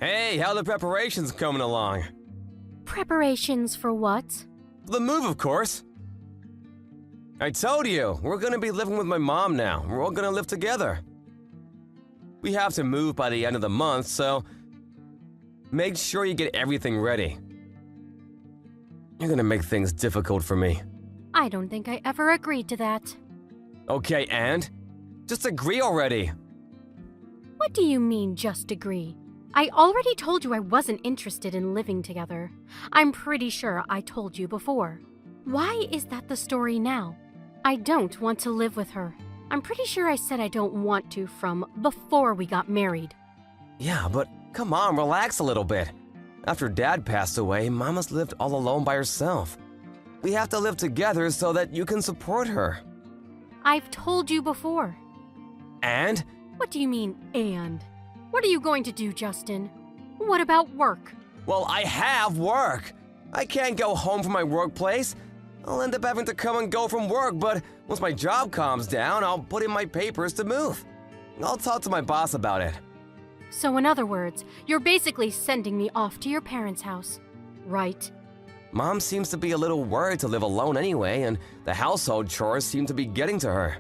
Hey, how the preparations coming along? Preparations for what? The move, of course. I told you, we're gonna be living with my mom now. We're all gonna live together. We have to move by the end of the month, so make sure you get everything ready. You're gonna make things difficult for me. I don't think I ever agreed to that. Okay, and? Just agree already. What do you mean, just agree? I already told you I wasn't interested in living together. I'm pretty sure I told you before. Why is that the story now? I don't want to live with her. I'm pretty sure I said I don't want to from before we got married. Yeah, but come on, relax a little bit. After Dad passed away, Mama's lived all alone by herself. We have to live together so that you can support her. I've told you before. And? What do you mean, and? What are you going to do, Justin? What about work? Well, I have work. I can't go home from my workplace. I'll end up having to come and go from work, but once my job calms down, I'll put in my papers to move. I'll talk to my boss about it. So in other words, you're basically sending me off to your parents' house, right? Mom seems to be a little worried to live alone anyway, and the household chores seem to be getting to her.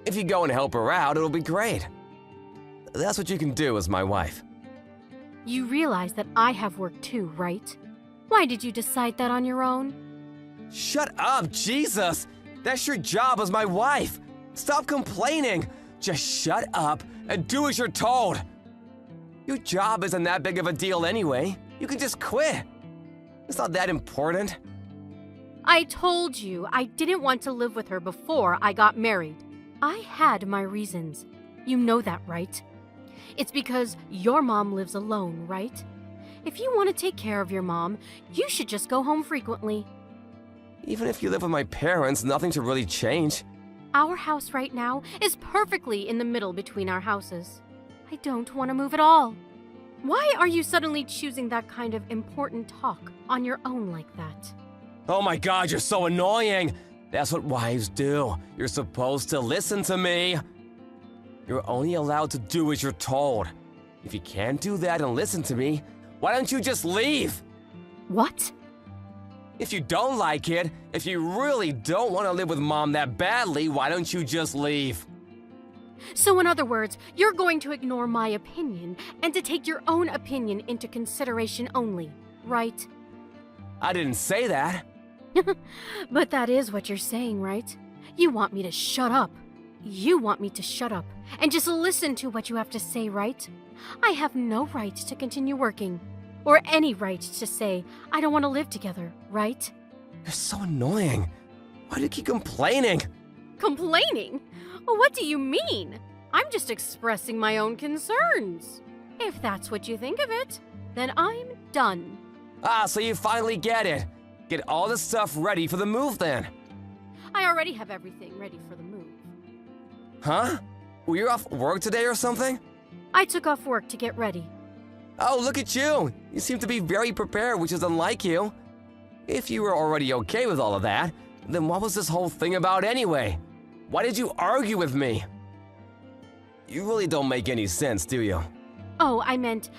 If you go and help her out, it'll be great. That's what you can do as my wife. You realize that I have work too, right? Why did you decide that on your own? Shut up, Jesus! That's your job as my wife! Stop complaining! Just shut up and do as you're told! Your job isn't that big of a deal anyway. You can just quit. It's not that important. I told you I didn't want to live with her before I got married. I had my reasons. You know that, right? It's because your mom lives alone, right? If you want to take care of your mom, you should just go home frequently. Even if you live with my parents, nothing should really change. Our house right now is perfectly in the middle between our houses. I don't want to move at all. Why are you suddenly choosing that kind of important talk on your own like that? Oh my God, you're so annoying! That's what wives do. You're supposed to listen to me. You're only allowed to do as you're told. If you can't do that and listen to me, why don't you just leave? What? If you don't like it, if you really don't want to live with Mom that badly, why don't you just leave? So in other words, you're going to ignore my opinion and to take your own opinion into consideration only, right? I didn't say that. But that is what you're saying, right? You want me to shut up. You want me to shut up and just listen to what you have to say, right? I have no right to continue working, or any right to say I don't want to live together, right? You're so annoying. Why do you keep complaining? Complaining? What do you mean? I'm just expressing my own concerns. If that's what you think of it, then I'm done. Ah, so you finally get it. Get all the stuff ready for the move then. I already have everything ready for the move. Huh? Were you off work today or something? I took off work to get ready. Oh, look at you. You seem to be very prepared, which is unlike you. If you were already okay with all of that, then what was this whole thing about anyway? Why did you argue with me? You really don't make any sense, do you? Oh, I meant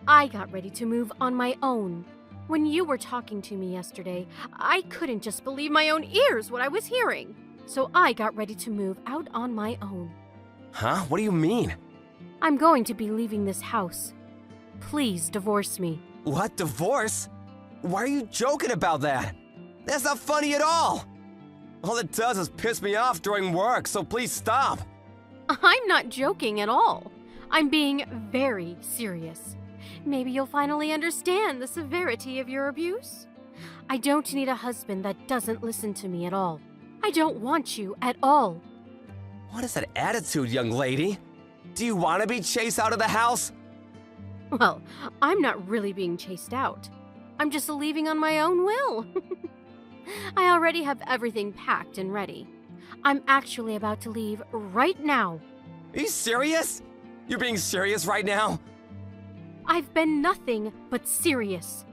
I got ready to move on my own. When you were talking to me yesterday, I couldn't just believe my own ears what I was hearing. So I got ready to move out on my own. Huh? What do you mean? I'm going to be leaving this house. Please divorce me. What? Divorce? Why are you joking about that? That's not funny at all. All it does is piss me off during work, so please stop. I'm not joking at all. I'm being very serious. Maybe you'll finally understand the severity of your abuse. I don't need a husband that doesn't listen to me at all. I don't want you at all. What is that attitude, young lady? Do you want to be chased out of the house? Well, I'm not really being chased out. I'm just leaving on my own will. I already have everything packed and ready. I'm actually about to leave right now. Are you serious? You're being serious right now? I've been nothing but serious.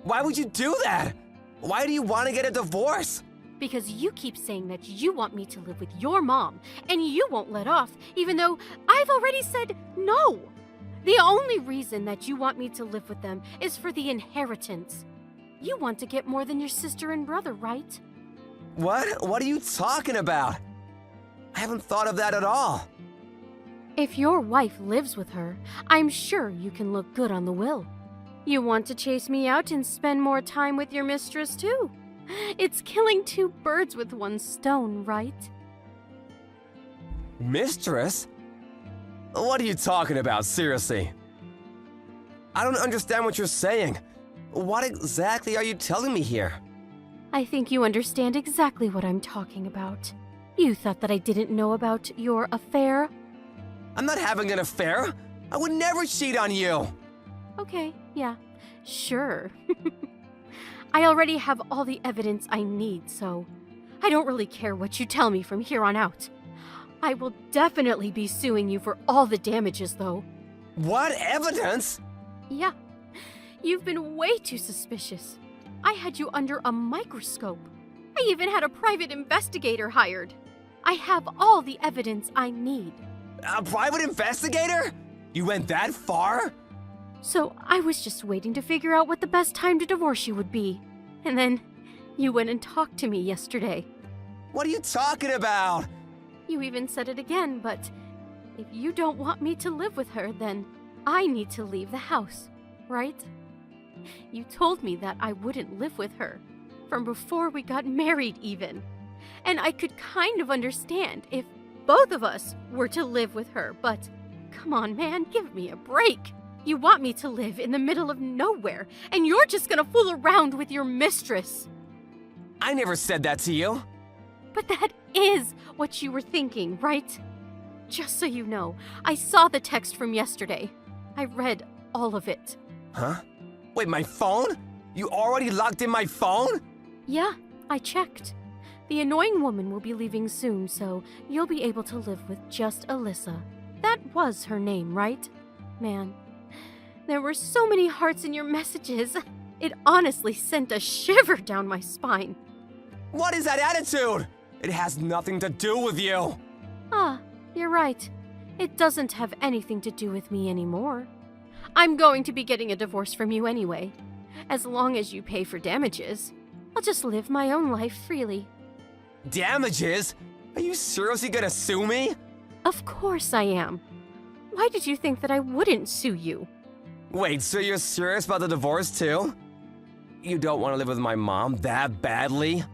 Why would you do that? Why do you want to get a divorce? Because you keep saying that you want me to live with your mom, and you won't let off, even though I've already said no. The only reason that you want me to live with them is for the inheritance. You want to get more than your sister and brother, right? What? What are you talking about? I haven't thought of that at all. If your wife lives with her, I'm sure you can look good on the will. You want to chase me out and spend more time with your mistress, too. It's killing two birds with one stone, right? Mistress? What are you talking about, seriously? I don't understand what you're saying. What exactly are you telling me here? I think you understand exactly what I'm talking about. You thought that I didn't know about your affair? I'm not having an affair. I would never cheat on you. Okay, yeah, sure. I already have all the evidence I need, so I don't really care what you tell me from here on out. I will definitely be suing you for all the damages, though. What evidence? Yeah, you've been way too suspicious. I had you under a microscope. I even had a private investigator hired. I have all the evidence I need. A private investigator? You went that far? So I was just waiting to figure out what the best time to divorce you would be. And then you went and talked to me yesterday. What are you talking about? You even said it again, but if you don't want me to live with her, then I need to leave the house, right? You told me that I wouldn't live with her, from before we got married even. And I could kind of understand if both of us were to live with her, but come on, man, give me a break. You want me to live in the middle of nowhere, and you're just gonna fool around with your mistress. I never said that to you. But that is what you were thinking, right? Just so you know, I saw the text from yesterday. I read all of it. Huh? Wait, my phone? You already locked in my phone? Yeah, I checked. The annoying woman will be leaving soon, so you'll be able to live with just Alyssa. That was her name, right? Man, there were so many hearts in your messages. It honestly sent a shiver down my spine. What is that attitude? It has nothing to do with you. Ah, you're right. It doesn't have anything to do with me anymore. I'm going to be getting a divorce from you anyway. As long as you pay for damages, I'll just live my own life freely. Damages? Are you seriously gonna sue me? Of course I am. Why did you think that I wouldn't sue you? Wait, so you're serious about the divorce too? You don't want to live with my mom that badly?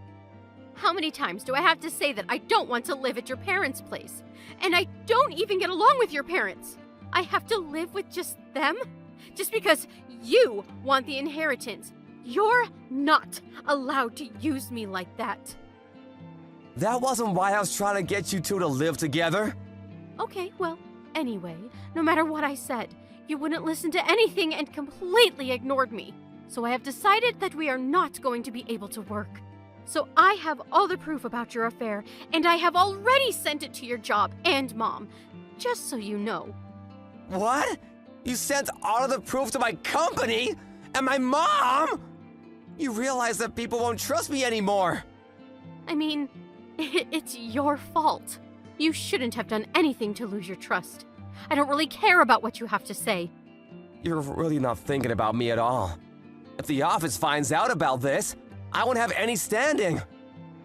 How many times do I have to say that I don't want to live at your parents' place? And I don't even get along with your parents. I have to live with just them? Just because you want the inheritance. You're not allowed to use me like that. That wasn't why I was trying to get you two to live together. Okay, well, anyway, no matter what I said, you wouldn't listen to anything and completely ignored me. So I have decided that we are not going to be able to work. So I have all the proof about your affair, and I have already sent it to your job and mom, just so you know. What? You sent all of the proof to my company? And my mom? You realize that people won't trust me anymore. I mean, it's your fault. You shouldn't have done anything to lose your trust. I don't really care about what you have to say. You're really not thinking about me at all. If the office finds out about this, I won't have any standing.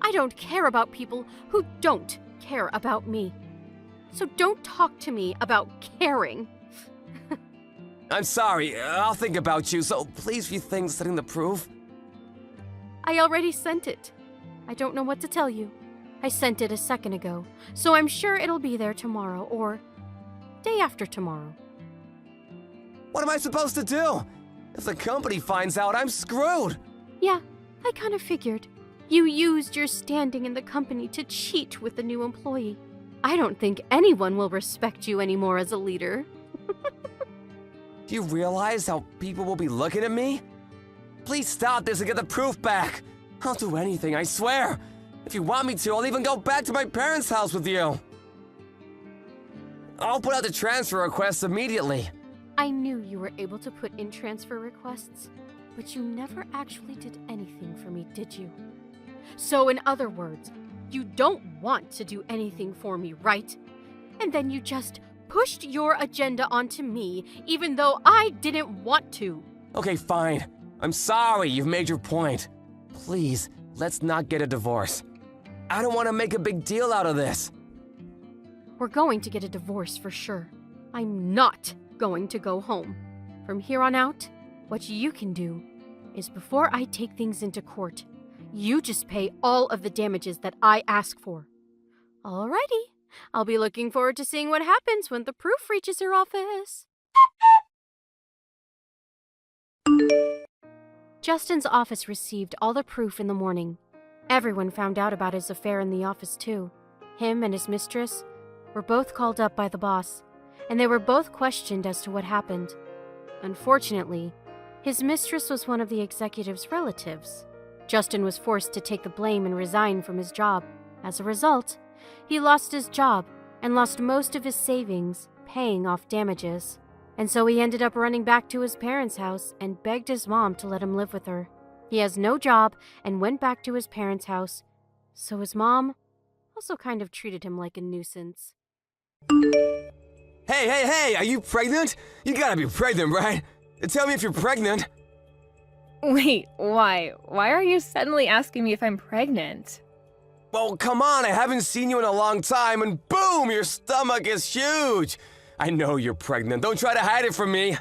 I don't care about people who don't care about me. So don't talk to me about caring. I'm sorry, I'll think about you, so please rethink sending the proof. I already sent it. I don't know what to tell you. I sent it a second ago, so I'm sure it'll be there tomorrow or day after tomorrow. What am I supposed to do? If the company finds out, I'm screwed. Yeah, I kind of figured. You used your standing in the company to cheat with the new employee. I don't think anyone will respect you anymore as a leader. Do you realize how people will be looking at me? Please stop this and get the proof back. I'll do anything, I swear. If you want me to, I'll even go back to my parents' house with you. I'll put out the transfer request immediately. I knew you were able to put in transfer requests, but you never actually did anything for me, did you? So in other words, you don't want to do anything for me, right? And then you just pushed your agenda onto me, even though I didn't want to. Okay, fine. I'm sorry you've made your point. Please, let's not get a divorce. I don't want to make a big deal out of this. We're going to get a divorce for sure. I'm not going to go home. From here on out, what you can do is before I take things into court, you just pay all of the damages that I ask for. Alrighty, I'll be looking forward to seeing what happens when the proof reaches your office. Justin's office received all the proof in the morning. Everyone found out about his affair in the office too. Him and his mistress were both called up by the boss, and they were both questioned as to what happened. Unfortunately, his mistress was one of the executive's relatives. Justin was forced to take the blame and resign from his job. As a result, he lost his job and lost most of his savings paying off damages. And so he ended up running back to his parents' house and begged his mom to let him live with her. He has no job and went back to his parents' house, so his mom also kind of treated him like a nuisance. Hey, are you pregnant? You gotta be pregnant, right? Tell me if you're pregnant. Wait, why? Why are you suddenly asking me if I'm pregnant? Well, come on, I haven't seen you in a long time, and boom, your stomach is huge. I know you're pregnant. Don't try to hide it from me.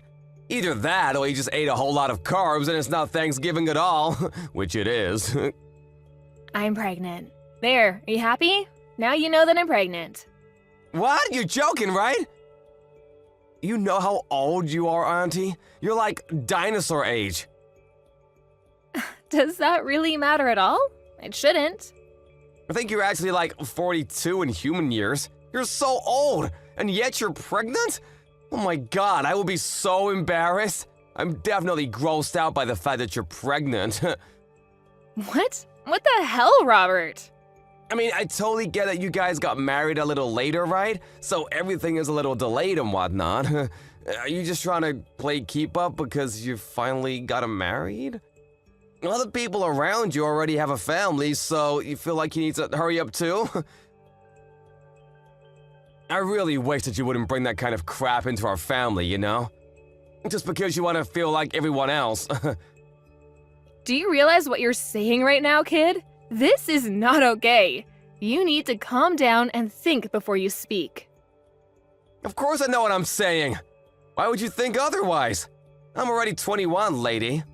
Either that, or you just ate a whole lot of carbs and it's not Thanksgiving at all, which it is. I'm pregnant. There, are you happy? Now you know that I'm pregnant. What? You're joking, right? You know how old you are, Auntie? You're like dinosaur age. Does that really matter at all? It shouldn't. I think you're actually like 42 in human years. You're so old, and yet you're pregnant? Oh my god, I will be so embarrassed. I'm definitely grossed out by the fact that you're pregnant. What? What the hell, Robert? I mean, I totally get that you guys got married a little later, right? So everything is a little delayed and whatnot. Are you just trying to play keep up because you finally got married? Other people around you already have a family, so you feel like you need to hurry up too? I really wish that you wouldn't bring that kind of crap into our family, you know? Just because you want to feel like everyone else. Do you realize what you're saying right now, kid? This is not okay. You need to calm down and think before you speak. Of course I know what I'm saying. Why would you think otherwise? I'm already 21, lady.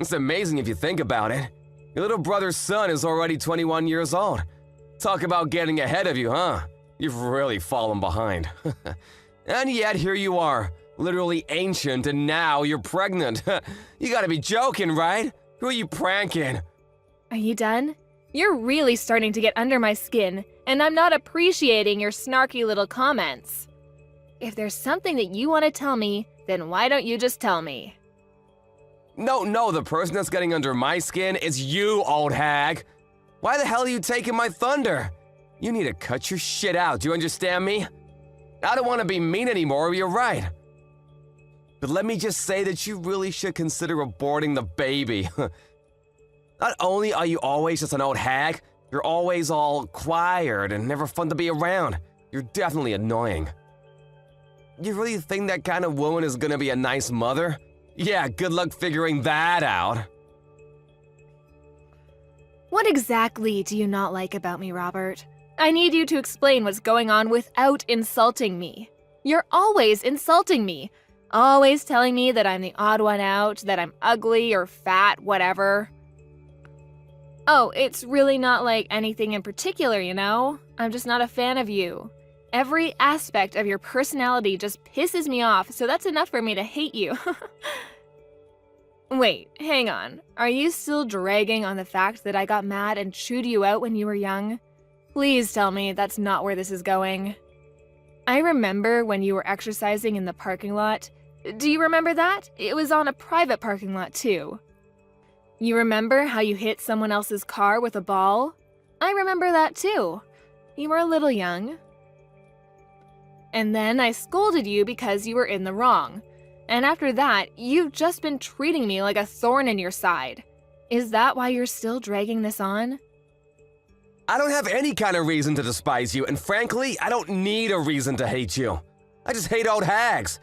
It's amazing if you think about it. Your little brother's son is already 21 years old. Talk about getting ahead of you, huh? You've really fallen behind. And yet here you are, literally ancient, and now you're pregnant. You gotta be joking, right? Who are you pranking? Are you done? You're really starting to get under my skin, and I'm not appreciating your snarky little comments. If there's something that you want to tell me, then why don't you just tell me? No, the person that's getting under my skin is you, old hag. Why the hell are you taking my thunder? You need to cut your shit out, do you understand me? I don't want to be mean anymore, you're right. But let me just say that you really should consider aborting the baby. Not only are you always just an old hag, you're always all quiet and never fun to be around. You're definitely annoying. You really think that kind of woman is gonna be a nice mother? Yeah, good luck figuring that out. What exactly do you not like about me, Robert? I need you to explain what's going on without insulting me. You're always insulting me. Always telling me that I'm the odd one out, that I'm ugly or fat, whatever. Oh, it's really not like anything in particular, you know? I'm just not a fan of you. Every aspect of your personality just pisses me off, so that's enough for me to hate you. Wait, hang on. Are you still dragging on the fact that I got mad and chewed you out when you were young? Please tell me that's not where this is going. I remember when you were exercising in the parking lot. Do you remember that? It was on a private parking lot, too. You remember how you hit someone else's car with a ball? I remember that, too. You were a little young. And then I scolded you because you were in the wrong. And after that, you've just been treating me like a thorn in your side. Is that why you're still dragging this on? I don't have any kind of reason to despise you, and frankly, I don't need a reason to hate you. I just hate old hags.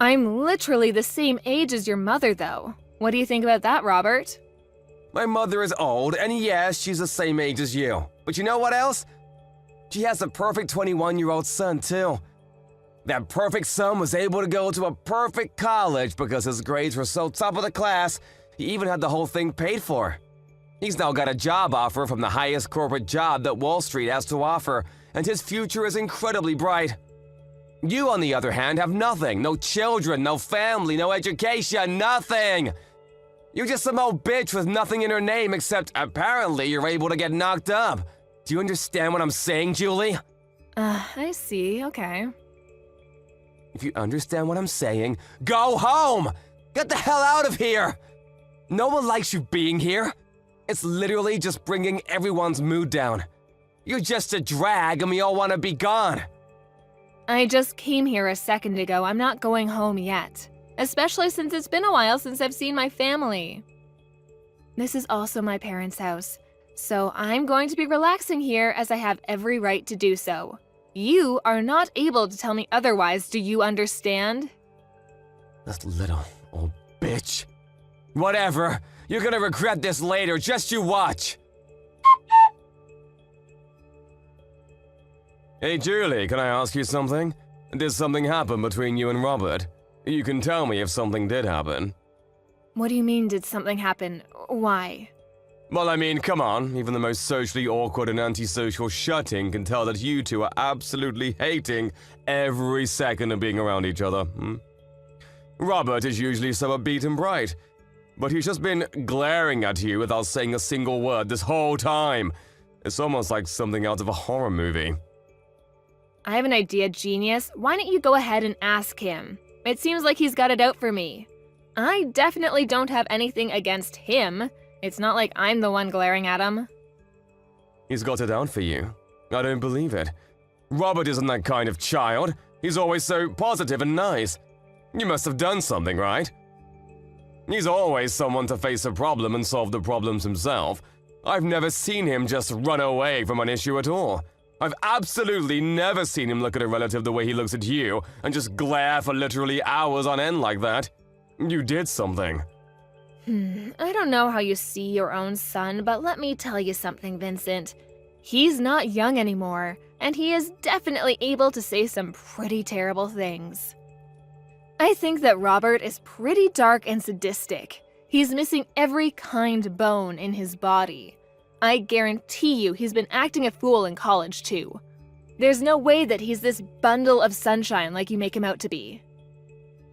I'm literally the same age as your mother, though. What do you think about that, Robert? My mother is old, and yes, she's the same age as you. But you know what else? She has a perfect 21-year-old son, too. That perfect son was able to go to a perfect college because his grades were so top of the class, he even had the whole thing paid for. He's now got a job offer from the highest corporate job that Wall Street has to offer, and his future is incredibly bright. You, on the other hand, have nothing. No children, no family, no education, nothing. You're just some old bitch with nothing in her name except apparently you're able to get knocked up. Do you understand what I'm saying, Julie? I see, okay. If you understand what I'm saying, go home! Get the hell out of here! No one likes you being here. It's literally just bringing everyone's mood down. You're just a drag and we all want to be gone. I just came here a second ago. I'm not going home yet. Especially since it's been a while since I've seen my family. This is also my parents' house, so I'm going to be relaxing here as I have every right to do so. You are not able to tell me otherwise, do you understand? This little old bitch. Whatever. You're gonna regret this later, just you watch. Hey Julie, can I ask you something? Did something happen between you and Robert? You can tell me if something did happen. What do you mean, did something happen? Why? Well, I mean, come on. Even the most socially awkward and antisocial shutting can tell that you two are absolutely hating every second of being around each other. Robert is usually so upbeat and bright, but he's just been glaring at you without saying a single word this whole time. It's almost like something out of a horror movie. I have an idea, genius. Why don't you go ahead and ask him? It seems like he's got it out for me. I definitely don't have anything against him. It's not like I'm the one glaring at him. He's got it out for you. I don't believe it. Robert isn't that kind of child. He's always so positive and nice. You must have done something, right? He's always someone to face a problem and solve the problems himself. I've never seen him just run away from an issue at all. I've absolutely never seen him look at a relative the way he looks at you and just glare for literally hours on end like that. You did something. I don't know how you see your own son, but let me tell you something, Vincent. He's not young anymore, and he is definitely able to say some pretty terrible things. I think that Robert is pretty dark and sadistic. He's missing every kind bone in his body. I guarantee you he's been acting a fool in college, too. There's no way that he's this bundle of sunshine like you make him out to be.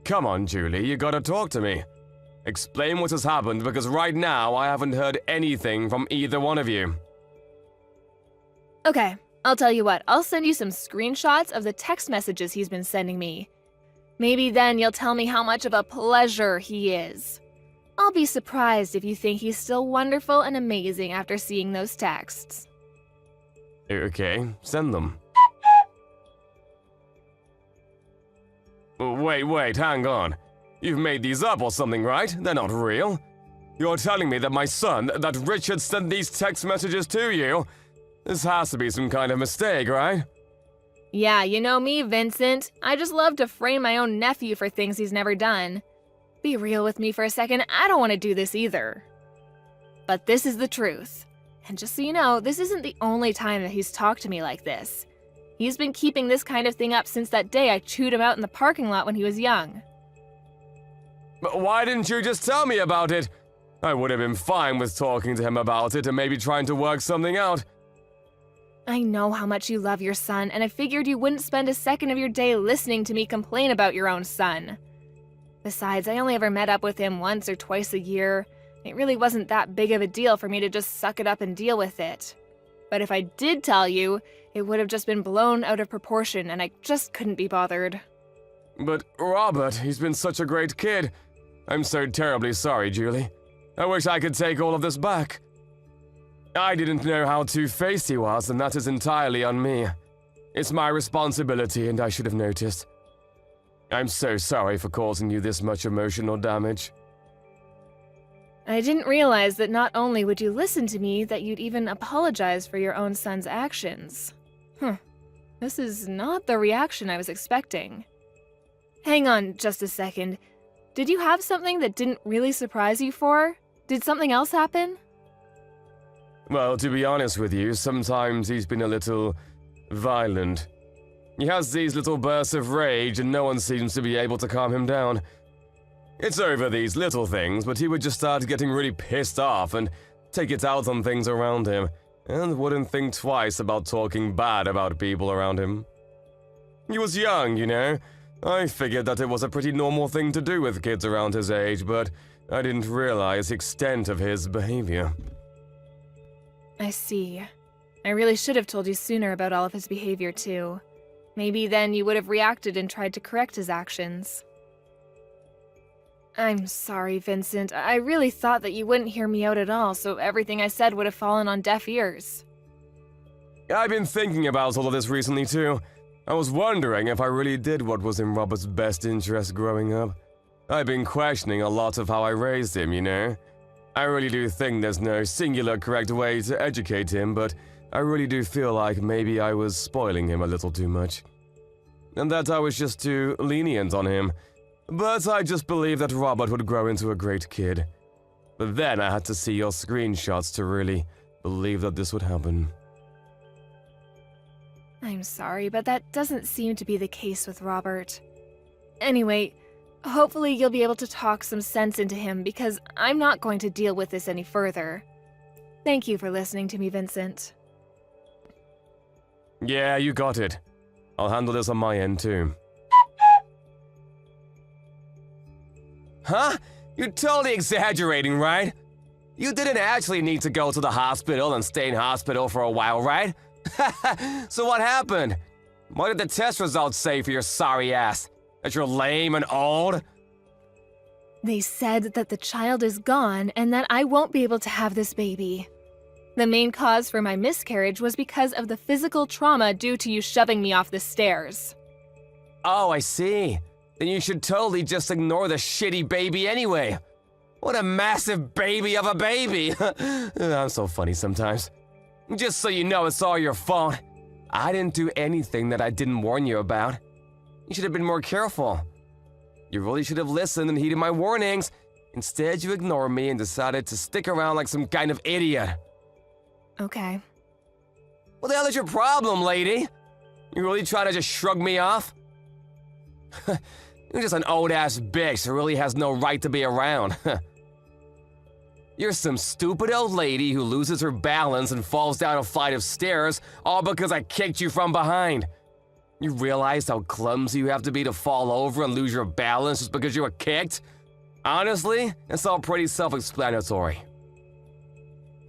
Come on, Julie, you gotta talk to me. Explain what has happened, because right now I haven't heard anything from either one of you. Okay, I'll tell you what, I'll send you some screenshots of the text messages he's been sending me. Maybe then you'll tell me how much of a pleasure he is. I'll be surprised if you think he's still wonderful and amazing after seeing those texts. Okay, send them. Wait, hang on. You've made these up or something, right? They're not real. You're telling me that my son, that Richard sent these text messages to you? This has to be some kind of mistake, right? Yeah, you know me, Vincent. I just love to frame my own nephew for things he's never done. Be real with me for a second, I don't want to do this either. But this is the truth. And just so you know, this isn't the only time that he's talked to me like this. He's been keeping this kind of thing up since that day I chewed him out in the parking lot when he was young. But why didn't you just tell me about it? I would have been fine with talking to him about it and maybe trying to work something out. I know how much you love your son, and I figured you wouldn't spend a second of your day listening to me complain about your own son. Besides, I only ever met up with him once or twice a year. It really wasn't that big of a deal for me to just suck it up and deal with it. But if I did tell you, it would have just been blown out of proportion, and I just couldn't be bothered. But Robert, he's been such a great kid. I'm so terribly sorry, Julie. I wish I could take all of this back. I didn't know how two-faced he was, and that is entirely on me. It's my responsibility, and I should have noticed. I'm so sorry for causing you this much emotional damage. I didn't realize that not only would you listen to me, that you'd even apologize for your own son's actions. This is not the reaction I was expecting. Hang on just a second. Did you have something that didn't really surprise you for? Did something else happen? Well, to be honest with you, sometimes he's been a little violent. He has these little bursts of rage and no one seems to be able to calm him down. It's over these little things, but he would just start getting really pissed off and take it out on things around him, and wouldn't think twice about talking bad about people around him. He was young, you know. I figured that it was a pretty normal thing to do with kids around his age, but I didn't realize the extent of his behavior. I see. I really should have told you sooner about all of his behavior, too. Maybe then you would have reacted and tried to correct his actions. I'm sorry, Vincent. I really thought that you wouldn't hear me out at all, so everything I said would have fallen on deaf ears. I've been thinking about all of this recently, too. I was wondering if I really did what was in Robert's best interest growing up. I've been questioning a lot of how I raised him, you know? I really do think there's no singular correct way to educate him, but I really do feel like maybe I was spoiling him a little too much. And that I was just too lenient on him. But I just believe that Robert would grow into a great kid. But then I had to see your screenshots to really believe that this would happen. I'm sorry, but that doesn't seem to be the case with Robert. Anyway, hopefully you'll be able to talk some sense into him because I'm not going to deal with this any further. Thank you for listening to me, Vincent. Yeah, you got it. I'll handle this on my end too. Huh? You're totally exaggerating, right? You didn't actually need to go to the hospital and stay in hospital for a while, right? So what happened? What did the test results say for your sorry ass? That you're lame and old? They said that the child is gone and that I won't be able to have this baby. The main cause for my miscarriage was because of the physical trauma due to you shoving me off the stairs. Oh, I see. Then you should totally just ignore the shitty baby anyway. What a massive baby of a baby. I'm so funny sometimes. Just so you know, it's all your fault. I didn't do anything that I didn't warn you about. You should have been more careful. You really should have listened and heeded my warnings. Instead, you ignored me and decided to stick around like some kind of idiot. Okay. What the hell is your problem, lady? You really trying to just shrug me off? You're just an old-ass bitch who really has no right to be around. You're some stupid old lady who loses her balance and falls down a flight of stairs all because I kicked you from behind. You realize how clumsy you have to be to fall over and lose your balance just because you were kicked? Honestly, it's all pretty self-explanatory.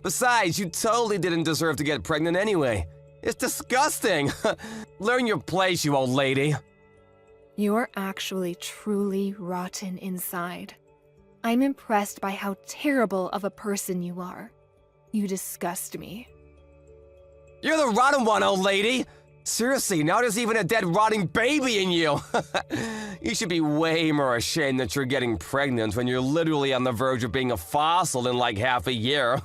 Besides, you totally didn't deserve to get pregnant anyway. It's disgusting. Learn your place, you old lady. You're actually truly rotten inside. I'm impressed by how terrible of a person you are. You disgust me. You're the rotten one, old lady. Seriously, now there's even a dead rotting baby in you. You should be way more ashamed that you're getting pregnant when you're literally on the verge of being a fossil in like half a year.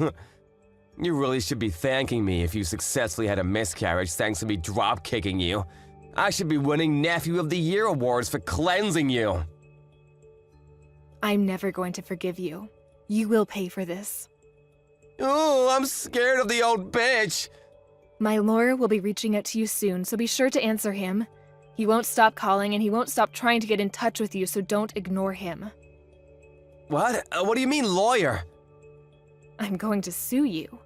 You really should be thanking me if you successfully had a miscarriage thanks to me drop-kicking you. I should be winning Nephew of the Year awards for cleansing you. I'm never going to forgive you. You will pay for this. Ooh, I'm scared of the old bitch. My lawyer will be reaching out to you soon, so be sure to answer him. He won't stop calling and he won't stop trying to get in touch with you, so don't ignore him. What? What do you mean, lawyer? I'm going to sue you.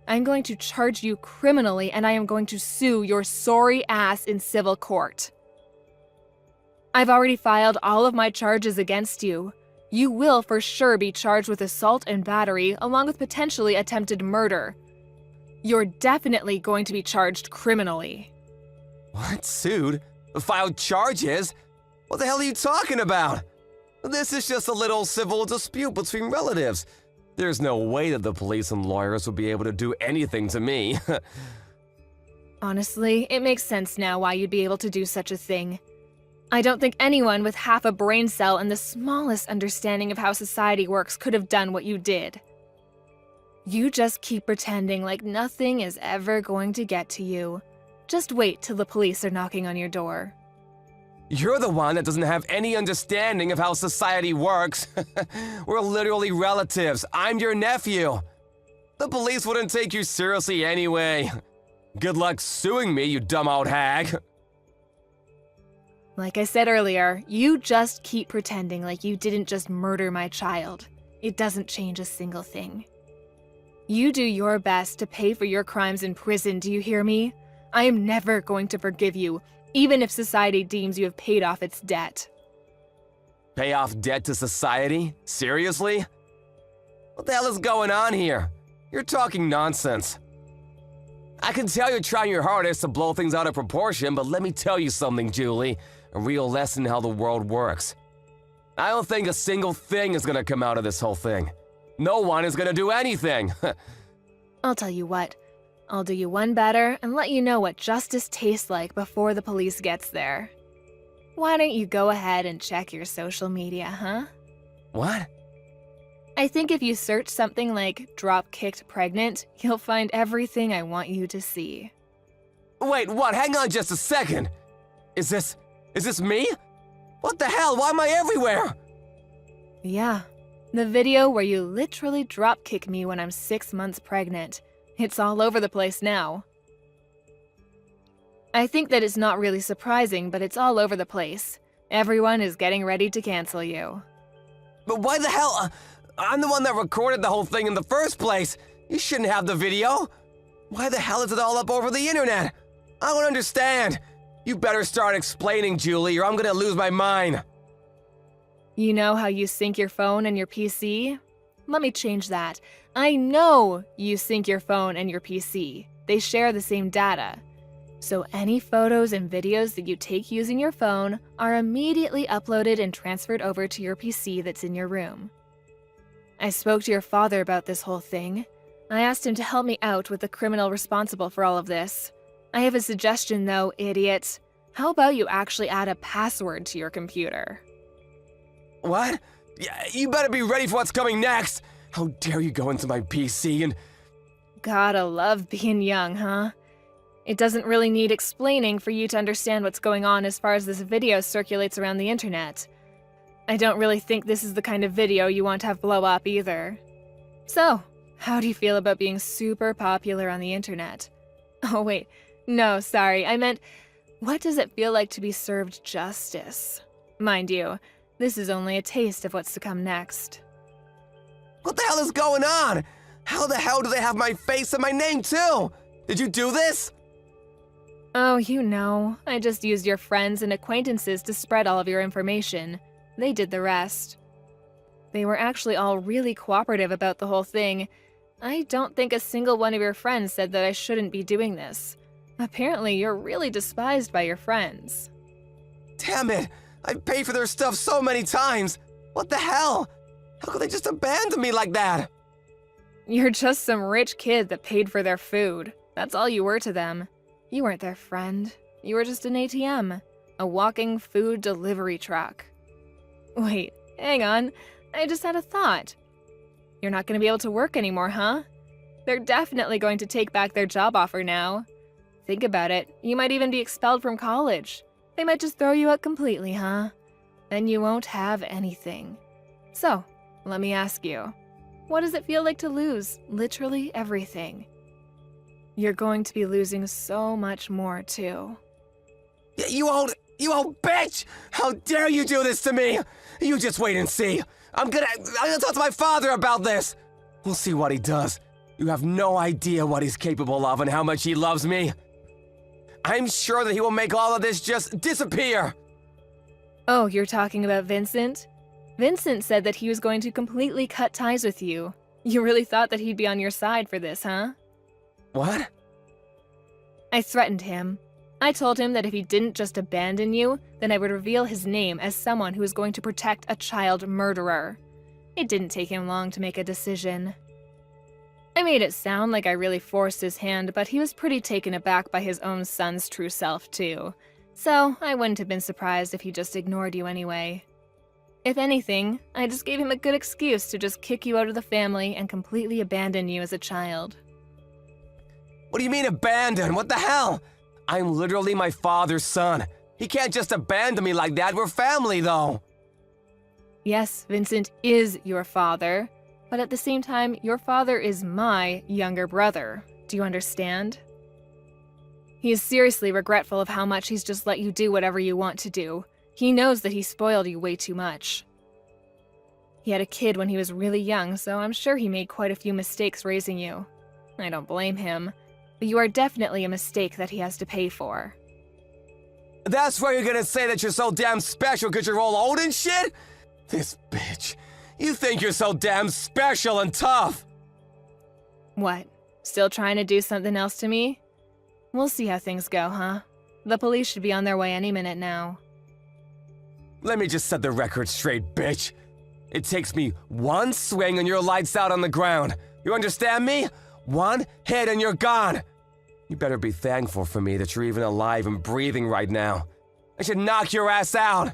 I'm going to charge you criminally and I am going to sue your sorry ass in civil court. I've already filed all of my charges against you. You will for sure be charged with assault and battery, along with potentially attempted murder. You're definitely going to be charged criminally. What? Sued? Filed charges? What the hell are you talking about? This is just a little civil dispute between relatives. There's no way that the police and lawyers will be able to do anything to me. Honestly, it makes sense now why you'd be able to do such a thing. I don't think anyone with half a brain cell and the smallest understanding of how society works could have done what you did. You just keep pretending like nothing is ever going to get to you. Just wait till the police are knocking on your door. You're the one that doesn't have any understanding of how society works. We're literally relatives. I'm your nephew. The police wouldn't take you seriously anyway. Good luck suing me, you dumb old hag. Like I said earlier, you just keep pretending like you didn't just murder my child. It doesn't change a single thing. You do your best to pay for your crimes in prison, do you hear me? I am never going to forgive you, even if society deems you have paid off its debt. Pay off debt to society? Seriously? What the hell is going on here? You're talking nonsense. I can tell you're trying your hardest to blow things out of proportion, but let me tell you something, Julie. A real lesson in how the world works. I don't think a single thing is gonna come out of this whole thing. No one is gonna do anything. I'll tell you what. I'll do you one better and let you know what justice tastes like before the police gets there. Why don't you go ahead and check your social media, huh? What? I think if you search something like drop-kicked pregnant, you'll find everything I want you to see. Wait, what? Hang on just a second. Is this me? What the hell? Why am I everywhere? Yeah, the video where you literally drop-kick me when I'm 6 months pregnant. It's all over the place now. I think that it's not really surprising, but it's all over the place. Everyone is getting ready to cancel you. But why the hell? I'm the one that recorded the whole thing in the first place. You shouldn't have the video. Why the hell is it all up over the internet? I don't understand. You better start explaining, Julie, or I'm gonna lose my mind. You know how you sync your phone and your PC? Let me change that. I know you sync your phone and your PC. They share the same data. So any photos and videos that you take using your phone are immediately uploaded and transferred over to your PC that's in your room. I spoke to your father about this whole thing. I asked him to help me out with the criminal responsible for all of this. I have a suggestion though, idiot. How about you actually add a password to your computer? What? Yeah, you better be ready for what's coming next. How dare you go into my PC and... Gotta love being young, huh? It doesn't really need explaining for you to understand what's going on as far as this video circulates around the internet. I don't really think this is the kind of video you want to have blow up either. So, how do you feel about being super popular on the internet? Oh wait, no, sorry, I meant, what does it feel like to be served justice? Mind you, this is only a taste of what's to come next. What the hell is going on? How the hell do they have my face and my name too? Did you do this? Oh, you know, I just used your friends and acquaintances to spread all of your information. They did the rest. They were actually all really cooperative about the whole thing. I don't think a single one of your friends said that I shouldn't be doing this. Apparently, you're really despised by your friends. Damn it! I've paid for their stuff so many times! What the hell? How could they just abandon me like that? You're just some rich kid that paid for their food. That's all you were to them. You weren't their friend. You were just an ATM. A walking food delivery truck. Wait, hang on. I just had a thought. You're not going to be able to work anymore, huh? They're definitely going to take back their job offer now. Think about it. You might even be expelled from college. They might just throw you out completely, huh? Then you won't have anything. So, let me ask you. What does it feel like to lose literally everything? You're going to be losing so much more, too. You old bitch! How dare you do this to me? You just wait and see. I'm gonna talk to my father about this. We'll see what he does. You have no idea what he's capable of and how much he loves me. I'm sure that he will make all of this just disappear. Oh, you're talking about Vincent? Vincent said that he was going to completely cut ties with you. You really thought that he'd be on your side for this, huh? What? I threatened him. I told him that if he didn't just abandon you, then I would reveal his name as someone who was going to protect a child murderer. It didn't take him long to make a decision. I made it sound like I really forced his hand, but he was pretty taken aback by his own son's true self, too. So I wouldn't have been surprised if he just ignored you anyway. If anything, I just gave him a good excuse to just kick you out of the family and completely abandon you as a child. What do you mean abandon? What the hell? I'm literally my father's son. He can't just abandon me like that. We're family, though. Yes, Vincent is your father, but at the same time, your father is my younger brother. Do you understand? He is seriously regretful of how much he's just let you do whatever you want to do. He knows that he spoiled you way too much. He had a kid when he was really young, so I'm sure he made quite a few mistakes raising you. I don't blame him, but you are definitely a mistake that he has to pay for. That's why you're gonna say that you're so damn special because you're all old and shit? This bitch. You think you're so damn special and tough. What? Still trying to do something else to me? We'll see how things go, huh? The police should be on their way any minute now. Let me just set the record straight, bitch. It takes me one swing and you're lights out on the ground. You understand me? One hit and you're gone. You better be thankful for me that you're even alive and breathing right now. I should knock your ass out.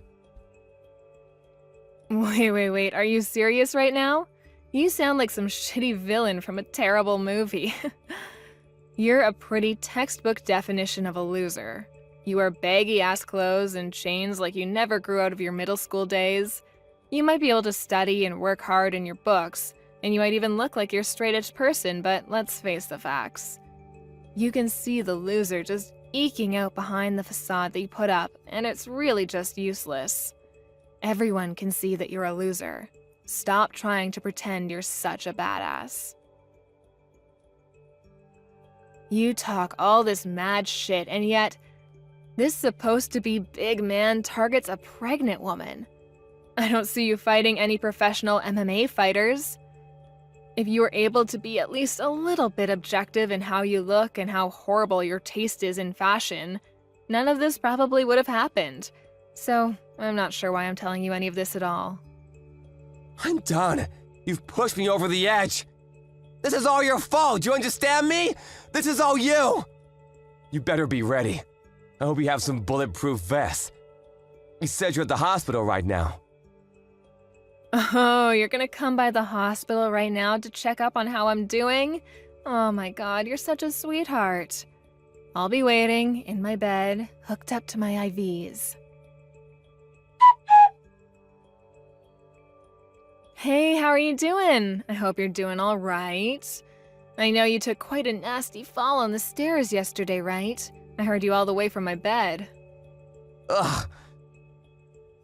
Wait. Are you serious right now? You sound like some shitty villain from a terrible movie. You're a pretty textbook definition of a loser. You wear baggy-ass clothes and chains like you never grew out of your middle school days. You might be able to study and work hard in your books, and you might even look like you're a straight-edge person, but let's face the facts. You can see the loser just eking out behind the facade that you put up, and it's really just useless. Everyone can see that you're a loser. Stop trying to pretend you're such a badass. You talk all this mad shit, and yet, this supposed to be big man targets a pregnant woman. I don't see you fighting any professional MMA fighters. If you were able to be at least a little bit objective in how you look and how horrible your taste is in fashion, none of this probably would have happened. So, I'm not sure why I'm telling you any of this at all. I'm done. You've pushed me over the edge. This is all your fault. Do you understand me? This is all you. You better be ready. I hope you have some bulletproof vests. You said you're at the hospital right now. Oh, you're gonna come by the hospital right now to check up on how I'm doing? Oh my god, you're such a sweetheart. I'll be waiting in my bed, hooked up to my IVs. Hey, how are you doing? I hope you're doing all right. I know you took quite a nasty fall on the stairs yesterday, right? I heard you all the way from my bed. Ugh.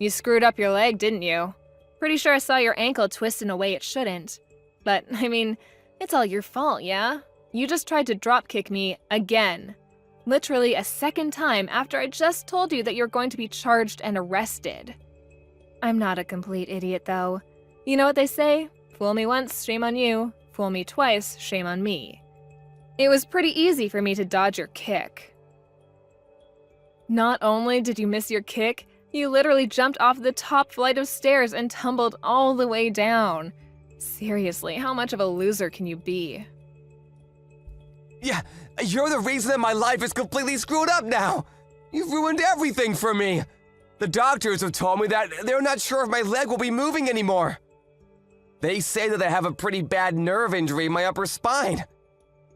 You screwed up your leg, didn't you? Pretty sure I saw your ankle twist in a way it shouldn't. But, I mean, it's all your fault, yeah? You just tried to dropkick me again. Literally a second time after I just told you that you're going to be charged and arrested. I'm not a complete idiot, though. You know what they say? Fool me once, shame on you. Fool me twice, shame on me. It was pretty easy for me to dodge your kick. Not only did you miss your kick, you literally jumped off the top flight of stairs and tumbled all the way down. Seriously, how much of a loser can you be? Yeah, you're the reason that my life is completely screwed up now. You've ruined everything for me. The doctors have told me that they're not sure if my leg will be moving anymore. They say that I have a pretty bad nerve injury in my upper spine.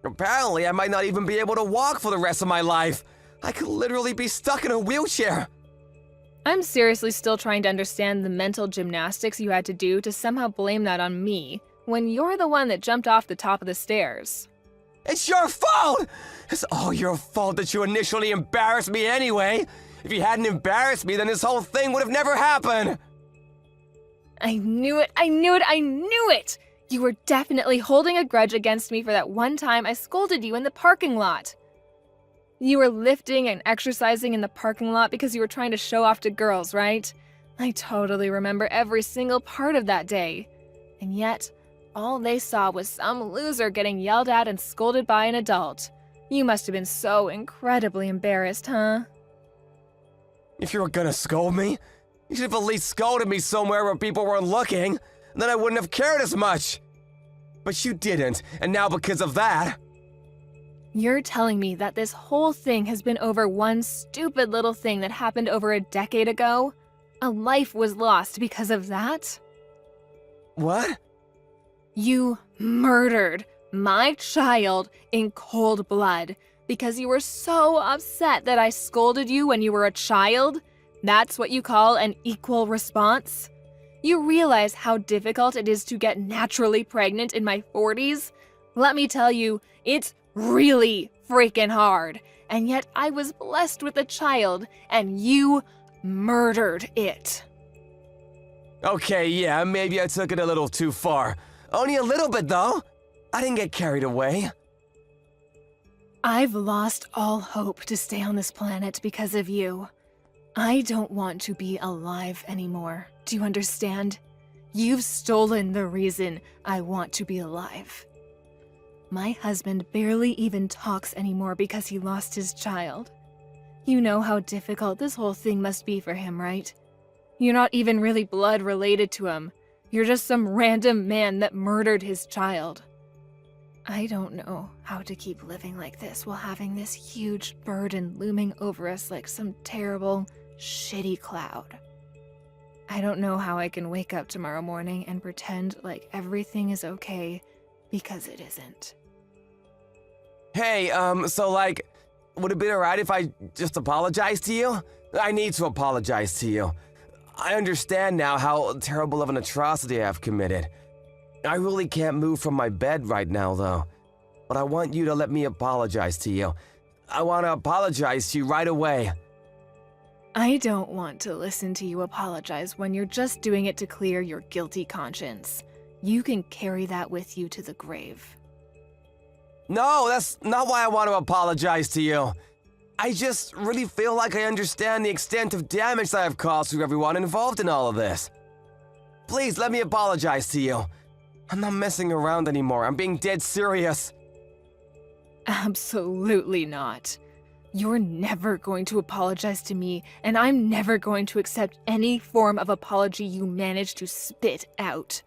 Apparently, I might not even be able to walk for the rest of my life. I could literally be stuck in a wheelchair. I'm seriously still trying to understand the mental gymnastics you had to do to somehow blame that on me, when you're the one that jumped off the top of the stairs. It's your fault! It's all your fault that you initially embarrassed me anyway. If you hadn't embarrassed me, then this whole thing would have never happened. I knew it! You were definitely holding a grudge against me for that one time I scolded you in the parking lot. You were lifting and exercising in the parking lot because you were trying to show off to girls, right? I totally remember every single part of that day. And yet, all they saw was some loser getting yelled at and scolded by an adult. You must have been so incredibly embarrassed, huh? If you were gonna scold me, you should have at least scolded me somewhere where people weren't looking, and then I wouldn't have cared as much. But you didn't, and now because of that... You're telling me that this whole thing has been over one stupid little thing that happened over a decade ago? A life was lost because of that? What? You murdered my child in cold blood. Because you were so upset that I scolded you when you were a child? That's what you call an equal response? You realize how difficult it is to get naturally pregnant in my 40s? Let me tell you, it's really freaking hard. And yet I was blessed with a child, and you murdered it. Okay, yeah, maybe I took it a little too far. Only a little bit, though. I didn't get carried away. I've lost all hope to stay on this planet because of you. I don't want to be alive anymore. Do you understand? You've stolen the reason I want to be alive. My husband barely even talks anymore because he lost his child. You know how difficult this whole thing must be for him, right? You're not even really blood related to him. You're just some random man that murdered his child. I don't know how to keep living like this while having this huge burden looming over us like some terrible, shitty cloud. I don't know how I can wake up tomorrow morning and pretend like everything is okay, because it isn't. Hey, would it be alright if I just apologize to you? I need to apologize to you. I understand now how terrible of an atrocity I've committed. I really can't move from my bed right now, though. But I want you to let me apologize to you. I want to apologize to you right away. I don't want to listen to you apologize when you're just doing it to clear your guilty conscience. You can carry that with you to the grave. No, that's not why I want to apologize to you. I just really feel like I understand the extent of damage that I've caused to everyone involved in all of this. Please let me apologize to you. I'm not messing around anymore. I'm being dead serious. Absolutely not. You're never going to apologize to me, and I'm never going to accept any form of apology you manage to spit out.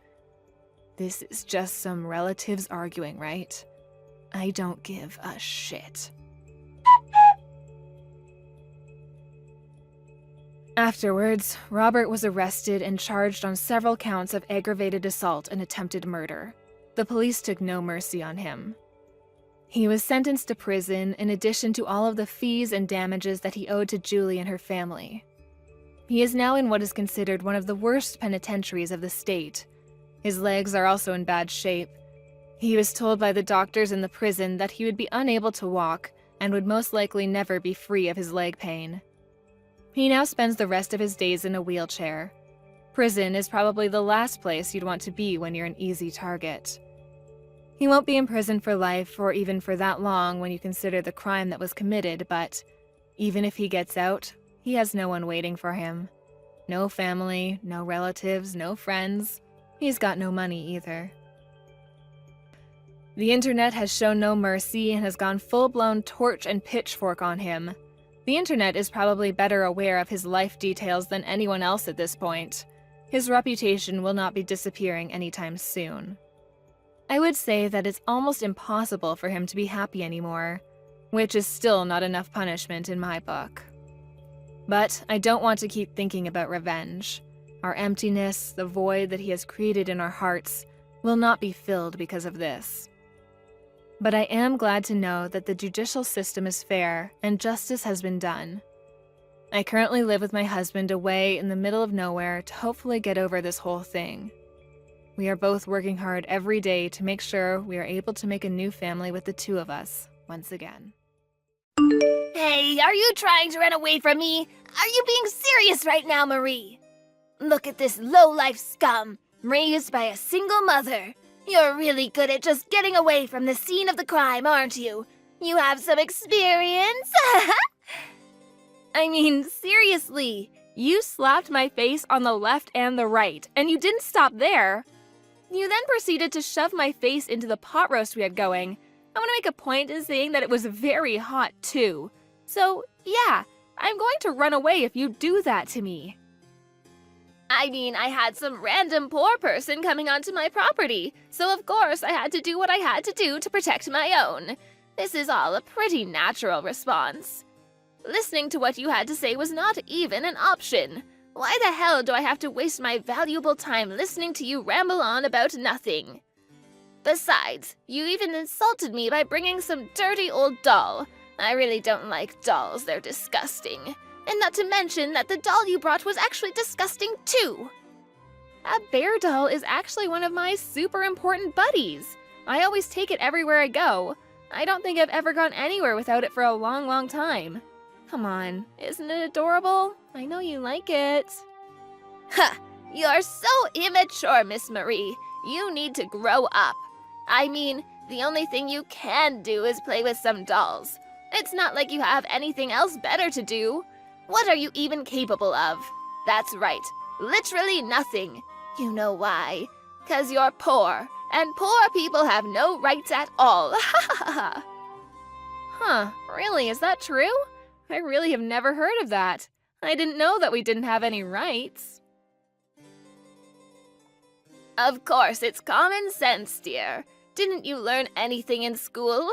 This is just some relatives arguing, right? I don't give a shit. Afterwards, Robert was arrested and charged on several counts of aggravated assault and attempted murder. The police took no mercy on him. He was sentenced to prison in addition to all of the fees and damages that he owed to Julie and her family. He is now in what is considered one of the worst penitentiaries of the state. His legs are also in bad shape. He was told by the doctors in the prison that he would be unable to walk and would most likely never be free of his leg pain. He now spends the rest of his days in a wheelchair. Prison is probably the last place you'd want to be when you're an easy target. He won't be in prison for life or even for that long when you consider the crime that was committed, but even if he gets out, he has no one waiting for him. No family, no relatives, no friends. He's got no money either. The internet has shown no mercy and has gone full-blown torch and pitchfork on him. The internet is probably better aware of his life details than anyone else at this point. His reputation will not be disappearing anytime soon. I would say that it's almost impossible for him to be happy anymore, which is still not enough punishment in my book. But I don't want to keep thinking about revenge. Our emptiness, the void that he has created in our hearts, will not be filled because of this. But I am glad to know that the judicial system is fair and justice has been done. I currently live with my husband away in the middle of nowhere to hopefully get over this whole thing. We are both working hard every day to make sure we are able to make a new family with the two of us, once again. Hey, are you trying to run away from me? Are you being serious right now, Marie? Look at this low-life scum, raised by a single mother. You're really good at just getting away from the scene of the crime, aren't you? You have some experience? I mean, seriously, you slapped my face on the left and the right, and you didn't stop there. You then proceeded to shove my face into the pot roast we had going. I want to make a point in saying that it was very hot, too. So, yeah, I'm going to run away if you do that to me. I mean, I had some random poor person coming onto my property, so of course I had to do what I had to do to protect my own. This is all a pretty natural response. Listening to what you had to say was not even an option. Why the hell do I have to waste my valuable time listening to you ramble on about nothing? Besides, you even insulted me by bringing some dirty old doll. I really don't like dolls, they're disgusting. And not to mention that the doll you brought was actually disgusting too. That bear doll is actually one of my super important buddies. I always take it everywhere I go. I don't think I've ever gone anywhere without it for a long, long time. Come on, isn't it adorable? I know you like it. Ha! You're so immature, Miss Marie. You need to grow up. I mean, the only thing you can do is play with some dolls. It's not like you have anything else better to do. What are you even capable of? That's right, literally nothing. You know why? 'Cause you're poor, and poor people have no rights at all. Huh, really, is that true? I really have never heard of that. I didn't know that we didn't have any rights. Of course, it's common sense, dear. Didn't you learn anything in school?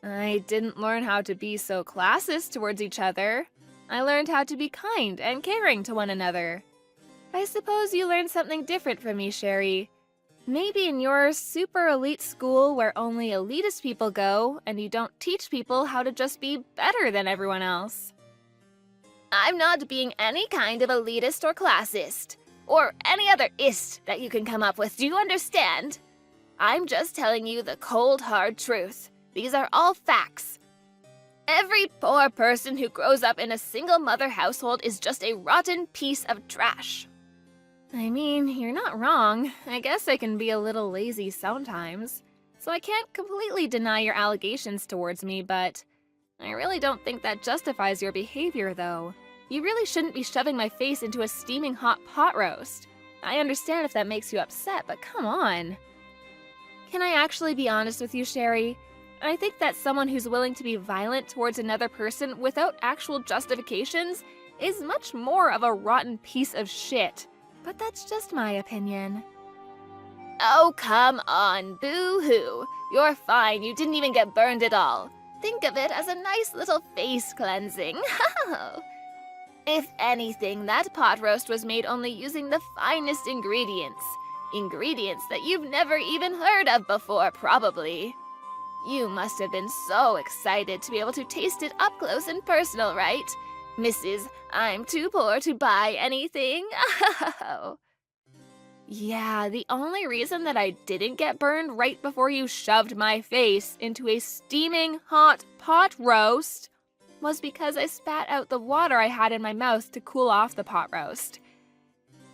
I didn't learn how to be so classist towards each other. I learned how to be kind and caring to one another. I suppose you learned something different from me, Sherry. Maybe in your super elite school where only elitist people go and you don't teach people how to just be better than everyone else. I'm not being any kind of elitist or classist, or any other ist that you can come up with, do you understand? I'm just telling you the cold, hard truth. These are all facts. Every poor person who grows up in a single-mother household is just a rotten piece of trash. I mean, you're not wrong. I guess I can be a little lazy sometimes. So I can't completely deny your allegations towards me, but I really don't think that justifies your behavior, though. You really shouldn't be shoving my face into a steaming hot pot roast. I understand if that makes you upset, but come on. Can I actually be honest with you, Sherry? I think that someone who's willing to be violent towards another person without actual justifications is much more of a rotten piece of shit. But that's just my opinion. Oh, come on, boo-hoo. You're fine, you didn't even get burned at all. Think of it as a nice little face cleansing. If anything, that pot roast was made only using the finest ingredients. Ingredients that you've never even heard of before, probably. You must have been so excited to be able to taste it up close and personal, right? Mrs. I'm too poor to buy anything. Yeah, the only reason that I didn't get burned right before you shoved my face into a steaming hot pot roast was because I spat out the water I had in my mouth to cool off the pot roast.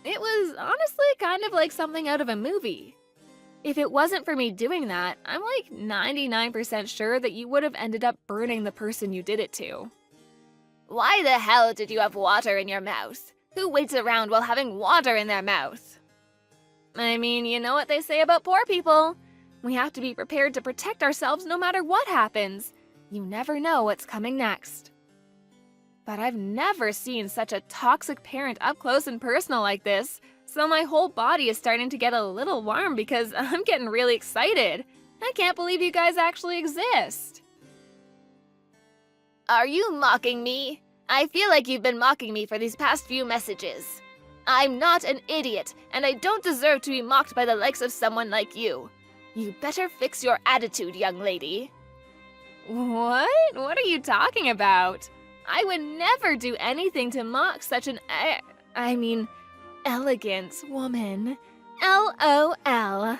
It was honestly kind of like something out of a movie. If it wasn't for me doing that, I'm like 99% sure that you would have ended up burning the person you did it to. Why the hell did you have water in your mouth? Who waits around while having water in their mouth? I mean, you know what they say about poor people. We have to be prepared to protect ourselves no matter what happens. You never know what's coming next. But I've never seen such a toxic parent up close and personal like this, so my whole body is starting to get a little warm because I'm getting really excited. I can't believe you guys actually exist. Are you mocking me? I feel like you've been mocking me for these past few messages. I'm not an idiot, and I don't deserve to be mocked by the likes of someone like you. You better fix your attitude, young lady. What? What are you talking about? I would never do anything to mock such an elegant woman. LOL.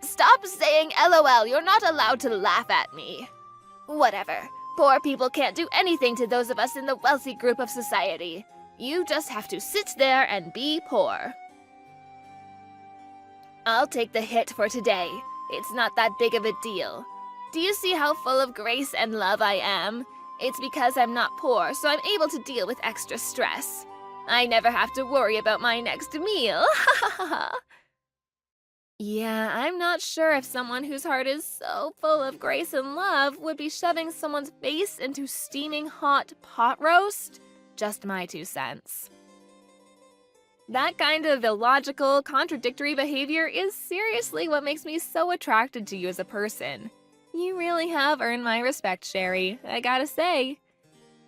Stop saying LOL, you're not allowed to laugh at me. Whatever. Poor people can't do anything to those of us in the wealthy group of society. You just have to sit there and be poor. I'll take the hit for today. It's not that big of a deal. Do you see how full of grace and love I am? It's because I'm not poor, so I'm able to deal with extra stress. I never have to worry about my next meal. Yeah, I'm not sure if someone whose heart is so full of grace and love would be shoving someone's face into steaming hot pot roast. Just my 2 cents. That kind of illogical, contradictory behavior is seriously what makes me so attracted to you as a person. You really have earned my respect, Sherry, I gotta say.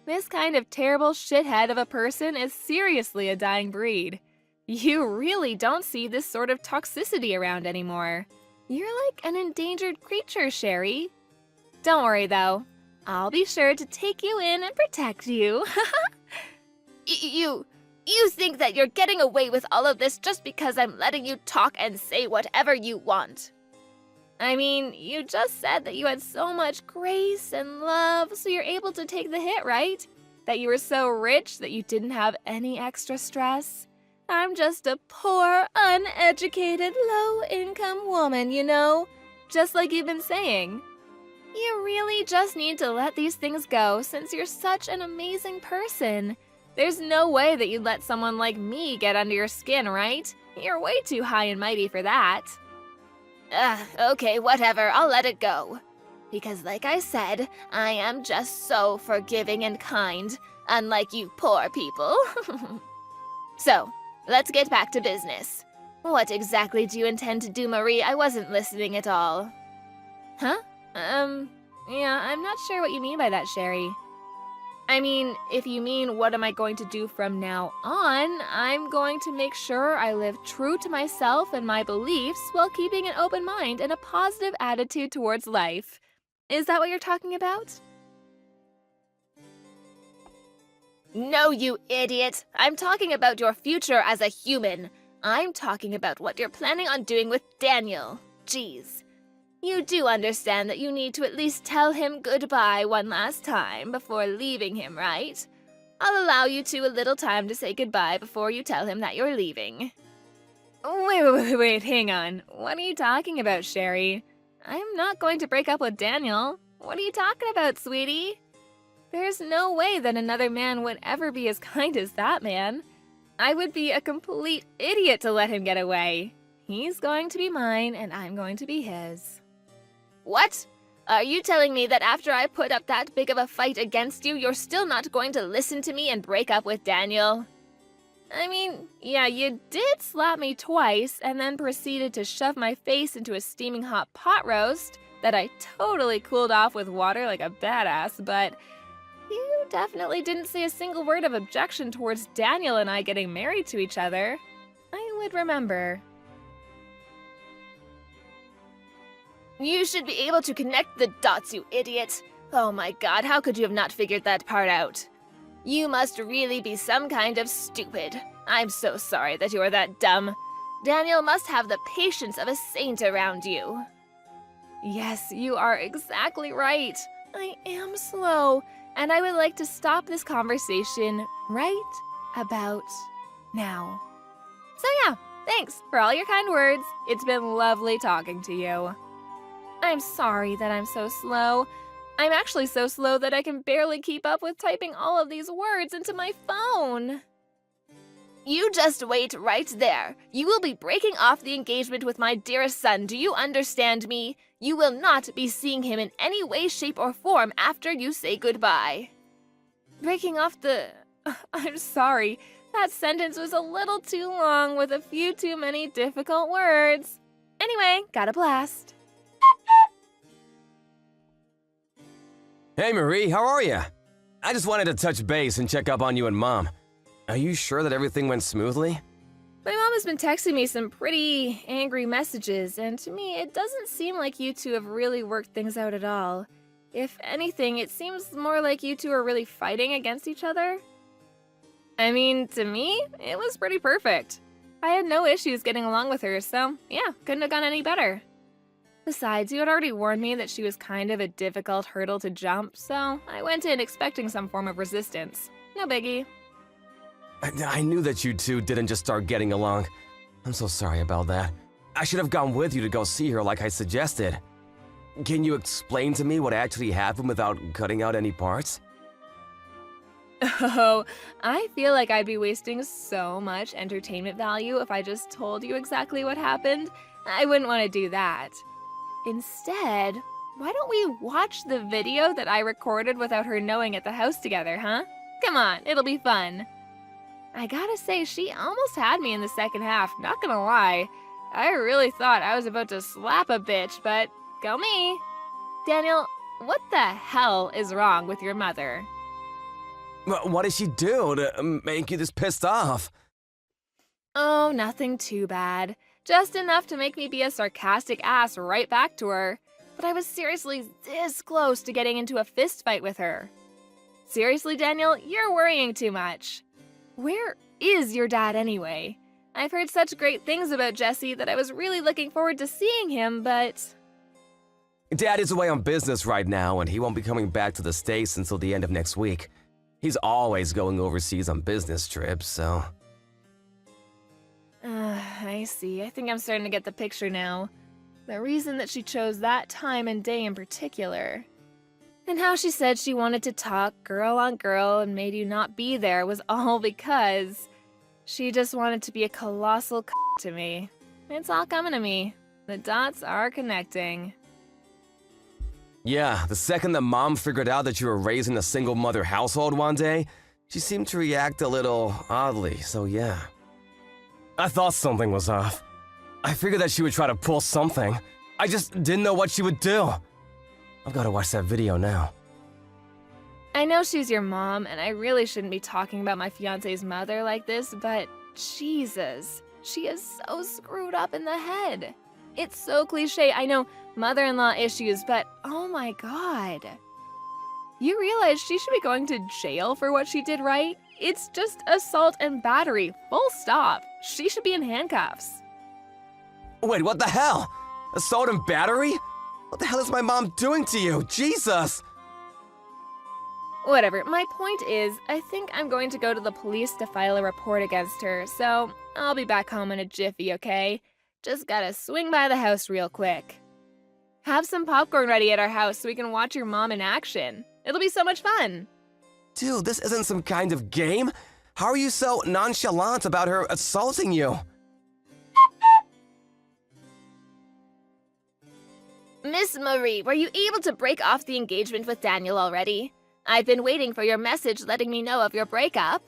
This kind of terrible shithead of a person is seriously a dying breed. You really don't see this sort of toxicity around anymore. You're like an endangered creature, Sherry. Don't worry, though. I'll be sure to take you in and protect you. You think that you're getting away with all of this just because I'm letting you talk and say whatever you want. I mean, you just said that you had so much grace and love, so you're able to take the hit, right? That you were so rich that you didn't have any extra stress. I'm just a poor, uneducated, low-income woman, you know? Just like you've been saying. You really just need to let these things go since you're such an amazing person. There's no way that you'd let someone like me get under your skin, right? You're way too high and mighty for that. Okay, whatever, I'll let it go. Because like I said, I am just so forgiving and kind, unlike you poor people. So, let's get back to business. What exactly do you intend to do, Marie? I wasn't listening at all. Huh? Yeah, I'm not sure what you mean by that, Sherry. I mean, if you mean what am I going to do from now on, I'm going to make sure I live true to myself and my beliefs while keeping an open mind and a positive attitude towards life. Is that what you're talking about? No, you idiot! I'm talking about your future as a human. I'm talking about what you're planning on doing with Daniel. Jeez. You do understand that you need to at least tell him goodbye one last time before leaving him, right? I'll allow you a little time to say goodbye before you tell him that you're leaving. Wait, hang on. What are you talking about, Sherry? I'm not going to break up with Daniel. What are you talking about, sweetie? There's no way that another man would ever be as kind as that man. I would be a complete idiot to let him get away. He's going to be mine, and I'm going to be his. What? Are you telling me that after I put up that big of a fight against you, you're still not going to listen to me and break up with Daniel? I mean, yeah, you did slap me twice and then proceeded to shove my face into a steaming hot pot roast that I totally cooled off with water like a badass, but you definitely didn't say a single word of objection towards Daniel and I getting married to each other. I would remember. You should be able to connect the dots, you idiot. Oh my god, how could you have not figured that part out? You must really be some kind of stupid. I'm so sorry that you are that dumb. Daniel must have the patience of a saint around you. Yes, you are exactly right. I am slow, and I would like to stop this conversation right about now. So yeah, thanks for all your kind words. It's been lovely talking to you. I'm sorry that I'm so slow. I'm actually so slow that I can barely keep up with typing all of these words into my phone. You just wait right there. You will be breaking off the engagement with my dearest son. Do you understand me? You will not be seeing him in any way, shape, or form after you say goodbye. Breaking off the... I'm sorry. That sentence was a little too long with a few too many difficult words. Anyway, got a blast. Hey Marie, how are you? I just wanted to touch base and check up on you and Mom. Are you sure that everything went smoothly? My mom has been texting me some pretty angry messages, and to me, it doesn't seem like you two have really worked things out at all. If anything, it seems more like you two are really fighting against each other. I mean, to me, it was pretty perfect. I had no issues getting along with her, so yeah, couldn't have gone any better. Besides, you had already warned me that she was kind of a difficult hurdle to jump, so I went in expecting some form of resistance. No biggie. I knew that you two didn't just start getting along. I'm so sorry about that. I should have gone with you to go see her like I suggested. Can you explain to me what actually happened without cutting out any parts? Oh, I feel like I'd be wasting so much entertainment value if I just told you exactly what happened. I wouldn't want to do that. Instead, why don't we watch the video that I recorded without her knowing at the house together, huh? Come on, it'll be fun. I gotta say, she almost had me in the second half, not gonna lie. I really thought I was about to slap a bitch, but go me. Daniel, what the hell is wrong with your mother? What did she do to make you this pissed off? Oh, nothing too bad. Just enough to make me be a sarcastic ass right back to her. but I was seriously this close to getting into a fist fight with her. Seriously, Daniel, you're worrying too much. Where is your dad anyway? I've heard such great things about Jesse that I was really looking forward to seeing him, but... Dad is away on business right now, and he won't be coming back to the States until the end of next week. He's always going overseas on business trips, so... I see. I think I'm starting to get the picture now. The reason that she chose that time and day in particular. And how she said she wanted to talk girl on girl and made you not be there was all because she just wanted to be a colossal to me. It's all coming to me. The dots are connecting. Yeah, the second that Mom figured out that you were raising a single mother household one day, she seemed to react a little oddly, so yeah. I thought something was off. I figured that she would try to pull something. I just didn't know what she would do. I've got to watch that video now. I know she's your mom, and I really shouldn't be talking about my fiance's mother like this, but Jesus, she is so screwed up in the head. It's so cliche. I know mother-in-law issues, but oh my God. You realize she should be going to jail for what she did, right? It's just assault and battery, full stop. She should be in handcuffs. Wait, what the hell? Assault and battery? What the hell is my mom doing to you? Jesus! Whatever, my point is, I think I'm going to go to the police to file a report against her, so I'll be back home in a jiffy, okay? Just gotta swing by the house real quick. Have some popcorn ready at our house so we can watch your mom in action. It'll be so much fun. Dude, this isn't some kind of game. How are you so nonchalant about her assaulting you? Miss Marie, were you able to break off the engagement with Daniel already? I've been waiting for your message letting me know of your breakup.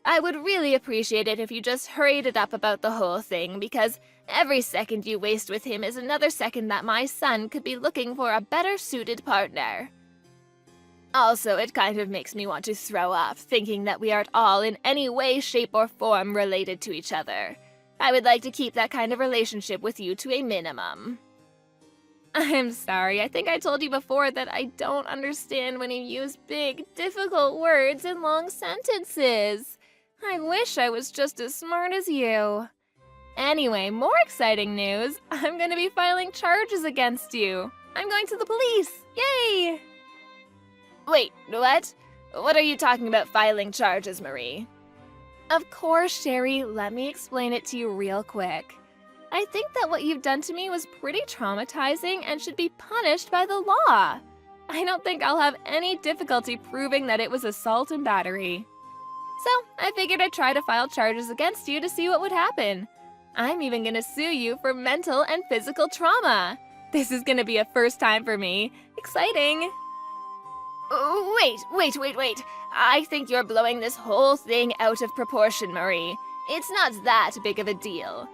I would really appreciate it if you just hurried it up about the whole thing, because every second you waste with him is another second that my son could be looking for a better suited partner. Also, it kind of makes me want to throw up, thinking that we aren't all in any way, shape, or form related to each other. I would like to keep that kind of relationship with you to a minimum. I'm sorry, I think I told you before that I don't understand when you use big, difficult words in long sentences. I wish I was just as smart as you. Anyway, more exciting news. I'm gonna be filing charges against you. I'm going to the police. Yay! Wait, what? What are you talking about filing charges, Marie? Of course, Sherry. Let me explain it to you real quick. I think that what you've done to me was pretty traumatizing and should be punished by the law. I don't think I'll have any difficulty proving that it was assault and battery. So, I figured I'd try to file charges against you to see what would happen. I'm even gonna sue you for mental and physical trauma. This is gonna be a first time for me. Exciting! Wait. I think you're blowing this whole thing out of proportion, Marie. It's not that big of a deal.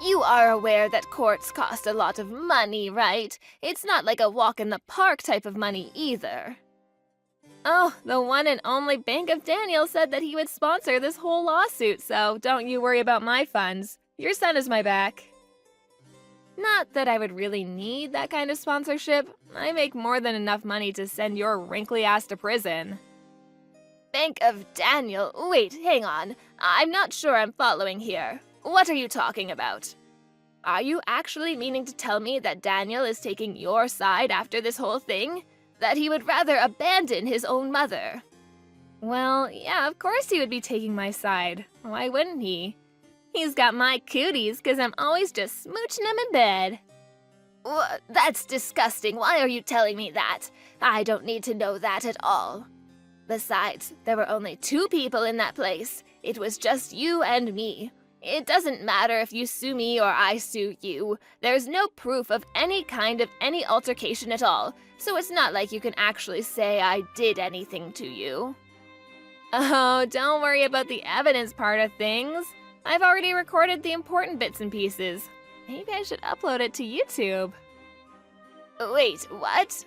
You are aware that courts cost a lot of money, right? It's not like a walk in the park type of money either. Oh, the one and only Bank of Daniel said that he would sponsor this whole lawsuit, so don't you worry about my funds. Your son is my back. Not that I would really need that kind of sponsorship. I make more than enough money to send your wrinkly ass to prison. Bank of Daniel? Wait, hang on. I'm not sure I'm following here. What are you talking about? Are you actually meaning to tell me that Daniel is taking your side after this whole thing? That he would rather abandon his own mother? Well, yeah, of course he would be taking my side. Why wouldn't he? He's got my cooties because I'm always just smooching him in bed. That's disgusting. Why are you telling me that? I don't need to know that at all. Besides, there were only 2 people in that place. It was just you and me. It doesn't matter if you sue me or I sue you. There's no proof of any kind of any altercation at all, so it's not like you can actually say I did anything to you. Oh, don't worry about the evidence part of things. I've already recorded the important bits and pieces. Maybe I should upload it to YouTube. Wait, what?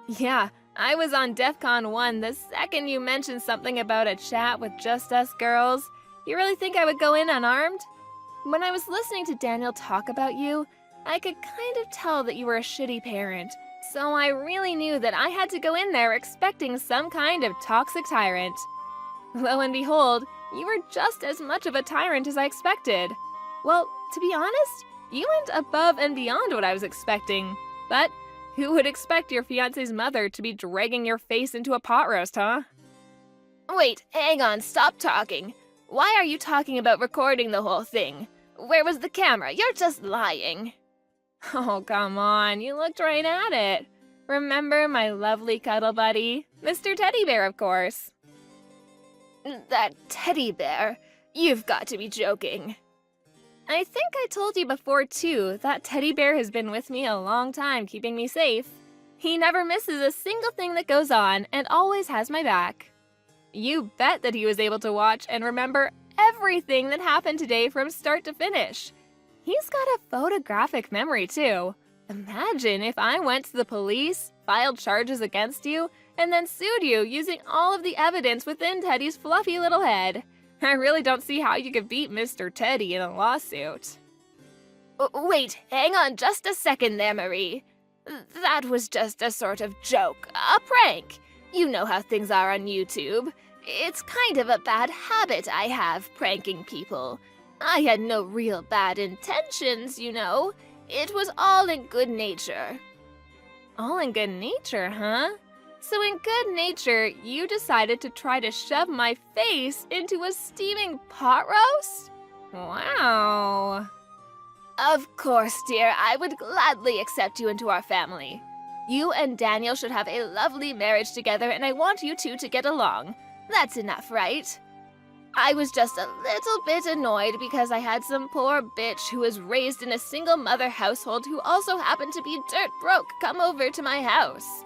Yeah, I was on DEF CON 1 the second you mentioned something about a chat with just us girls. You really think I would go in unarmed? When I was listening to Daniel talk about you, I could kind of tell that you were a shitty parent, so I really knew that I had to go in there expecting some kind of toxic tyrant. Lo and behold, you were just as much of a tyrant as I expected. Well, to be honest, you went above and beyond what I was expecting. But who would expect your fiancé's mother to be dragging your face into a pot roast, huh? Wait, hang on, stop talking. Why are you talking about recording the whole thing? Where was the camera? You're just lying. Oh, come on, you looked right at it. Remember my lovely cuddle buddy? Mr. Teddy Bear, of course. That teddy bear? You've got to be joking. I think I told you before, too, that teddy bear has been with me a long time, keeping me safe. He never misses a single thing that goes on and always has my back. You bet that he was able to watch and remember everything that happened today from start to finish. He's got a photographic memory, too. Imagine if I went to the police, filed charges against you, and then sued you using all of the evidence within Teddy's fluffy little head. I really don't see how you could beat Mr. Teddy in a lawsuit. Wait, hang on just a second there, Marie. That was just a sort of joke, a prank. You know how things are on YouTube. It's kind of a bad habit I have, pranking people. I had no real bad intentions, you know. It was all in good nature. All in good nature, huh? So in good nature, you decided to try to shove my face into a steaming pot roast? Wow. Of course, dear, I would gladly accept you into our family. You and Daniel should have a lovely marriage together, and I want you two to get along. That's enough, right? I was just a little bit annoyed because I had some poor bitch who was raised in a single-mother household who also happened to be dirt broke come over to my house.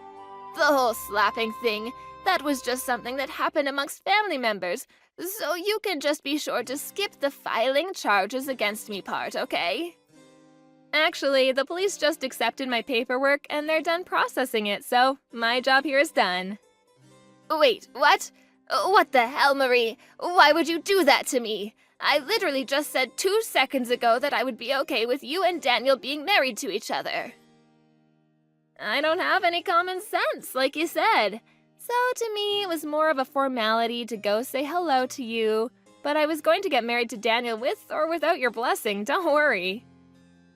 The whole slapping thing, that was just something that happened amongst family members, so you can just be sure to skip the filing charges against me part, okay? Actually, the police just accepted my paperwork and they're done processing it, so my job here is done. Wait, what? What the hell, Marie? Why would you do that to me? I literally just said 2 seconds ago that I would be okay with you and Daniel being married to each other. I don't have any common sense, like you said. So to me, it was more of a formality to go say hello to you, but I was going to get married to Daniel with or without your blessing, don't worry.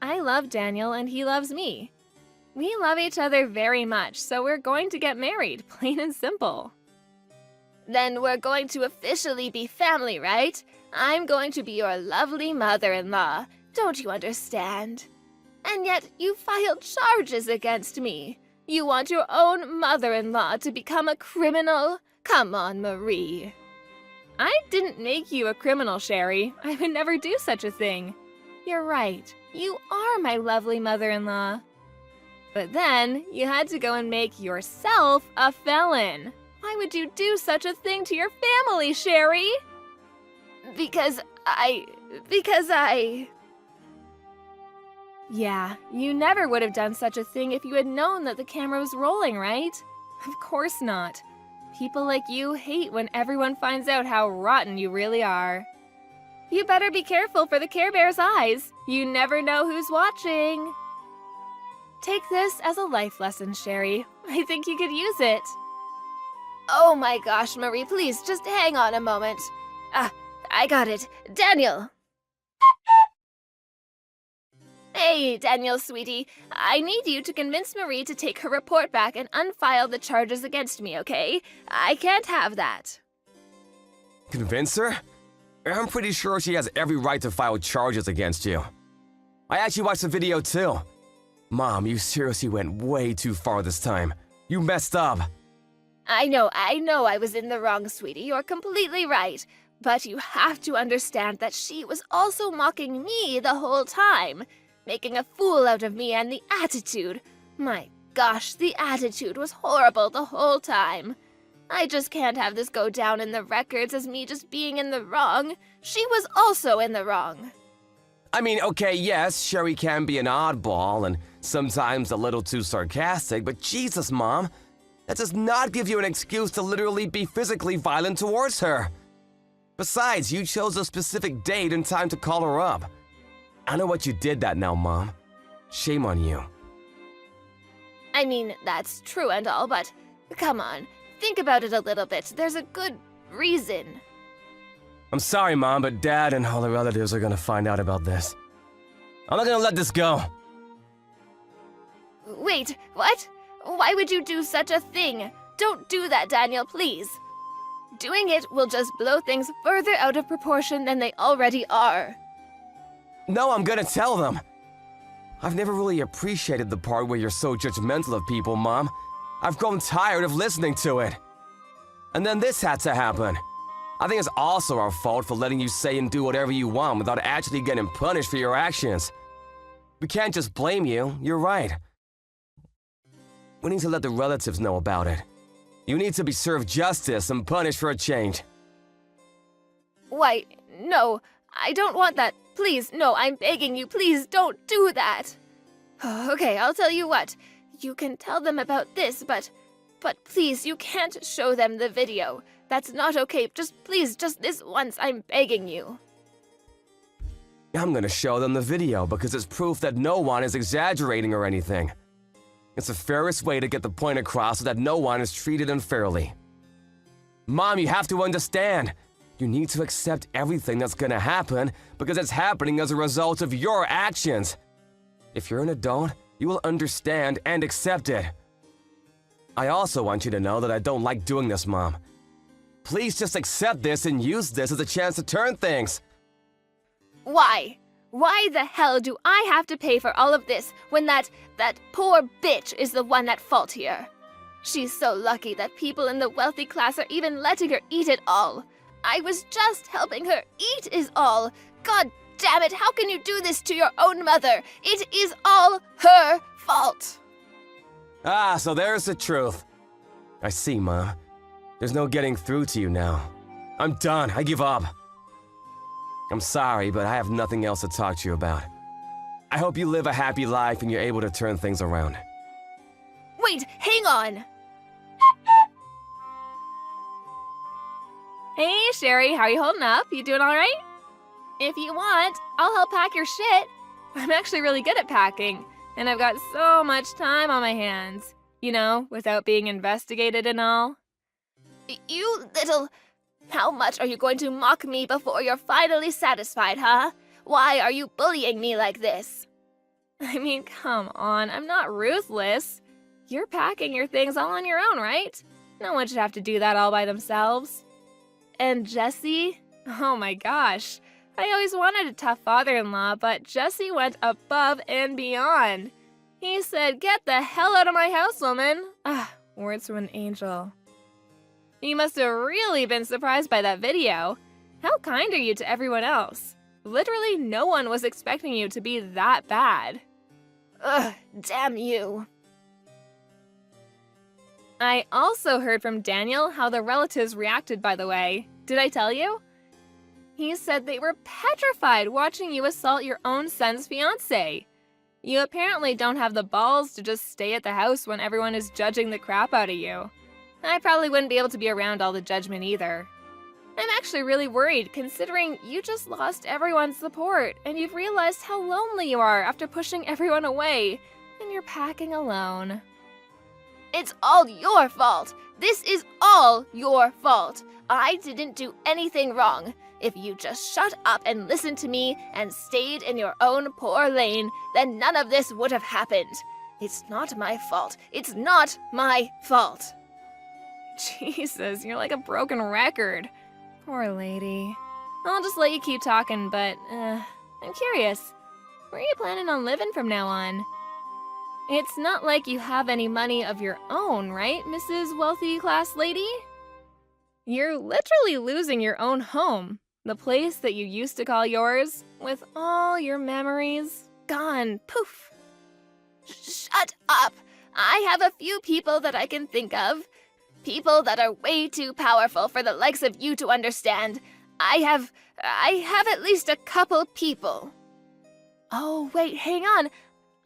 I love Daniel and he loves me. We love each other very much, so we're going to get married, plain and simple. Then we're going to officially be family, right? I'm going to be your lovely mother-in-law. Don't you understand? And yet you filed charges against me. You want your own mother-in-law to become a criminal? Come on, Marie. I didn't make you a criminal, Sherry. I would never do such a thing. You're right. You are my lovely mother-in-law. But then you had to go and make yourself a felon. Why would you do such a thing to your family, Sherry? Because I... Yeah, you never would have done such a thing if you had known that the camera was rolling, right? Of course not. People like you hate when everyone finds out how rotten you really are. You better be careful for the Care Bear's eyes. You never know who's watching. Take this as a life lesson, Sherry. I think you could use it. Oh my gosh, Marie, please, just hang on a moment. I got it. Daniel! Hey, Daniel, sweetie. I need you to convince Marie to take her report back and unfile the charges against me, okay? I can't have that. Convince her? I'm pretty sure she has every right to file charges against you. I actually watched the video too. Mom, you seriously went way too far this time. You messed up. I know I was in the wrong, sweetie. You're completely right. But you have to understand that she was also mocking me the whole time, making a fool out of me and the attitude. My gosh, the attitude was horrible the whole time. I just can't have this go down in the records as me just being in the wrong. She was also in the wrong. I mean, okay, yes, Sherry can be an oddball and sometimes a little too sarcastic, but Jesus, Mom, that does not give you an excuse to literally be physically violent towards her. Besides, you chose a specific date and time to call her up. I know what you did that now, Mom. Shame on you. I mean, that's true and all, but come on, think about it a little bit. There's a good reason. I'm sorry, Mom, but Dad and all the relatives are gonna find out about this. I'm not gonna let this go. Wait, what? Why would you do such a thing? Don't do that, Daniel, please. Doing it will just blow things further out of proportion than they already are. No, I'm gonna tell them. I've never really appreciated the part where you're so judgmental of people, Mom. I've grown tired of listening to it. And then this had to happen. I think it's also our fault for letting you say and do whatever you want without actually getting punished for your actions. We can't just blame you, you're right. We need to let the relatives know about it. You need to be served justice and punished for a change. Why, no, I don't want that. Please, no, I'm begging you, please don't do that. Okay, I'll tell you what. You can tell them about this, but please, you can't show them the video. That's not okay. Please, just this once, I'm begging you. I'm gonna show them the video because it's proof that no one is exaggerating or anything. It's the fairest way to get the point across so that no one is treated unfairly. Mom, you have to understand. You need to accept everything that's gonna happen because it's happening as a result of your actions. If you're an adult, you will understand and accept it. I also want you to know that I don't like doing this, Mom. Please just accept this and use this as a chance to turn things. Why? Why the hell do I have to pay for all of this when that poor bitch is the one at fault here? She's so lucky that people in the wealthy class are even letting her eat it all. I was just helping her eat is all. God damn it, how can you do this to your own mother? It is all her fault. Ah, so there's the truth. I see, Mom. There's no getting through to you now. I'm done. I give up. I'm sorry, but I have nothing else to talk to you about. I hope you live a happy life and you're able to turn things around. Wait, hang on. Hey, Sherry, how are you holding up? You doing all right? If you want, I'll help pack your shit. I'm actually really good at packing, and I've got so much time on my hands. You know, without being investigated and all. You little... How much are you going to mock me before you're finally satisfied, huh? Why are you bullying me like this? I mean, come on, I'm not ruthless. You're packing your things all on your own, right? No one should have to do that all by themselves. And Jesse? Oh my gosh. I always wanted a tough father-in-law, but Jesse went above and beyond. He said, "Get the hell out of my house, woman." Ah, words from an angel. You must have really been surprised by that video. How kind are you to everyone else? Literally no one was expecting you to be that bad. Ugh, damn you. I also heard from Daniel how the relatives reacted, by the way. Did I tell you? He said they were petrified watching you assault your own son's fiancée. You apparently don't have the balls to just stay at the house when everyone is judging the crap out of you. I probably wouldn't be able to be around all the judgment either. I'm actually really worried considering you just lost everyone's support and you've realized how lonely you are after pushing everyone away and you're packing alone. It's all your fault. This is all your fault. I didn't do anything wrong. If you just shut up and listened to me and stayed in your own poor lane, then none of this would have happened. It's not my fault. It's not my fault. Jesus, you're like a broken record. Poor lady. I'll just let you keep talking, but, I'm curious. Where are you planning on living from now on? It's not like you have any money of your own, right, Mrs. Wealthy Class Lady? You're literally losing your own home, the place that you used to call yours, with all your memories gone, poof. Shut up! I have a few people that I can think of. People that are way too powerful for the likes of you to understand. I have at least a couple people. Oh, wait, hang on.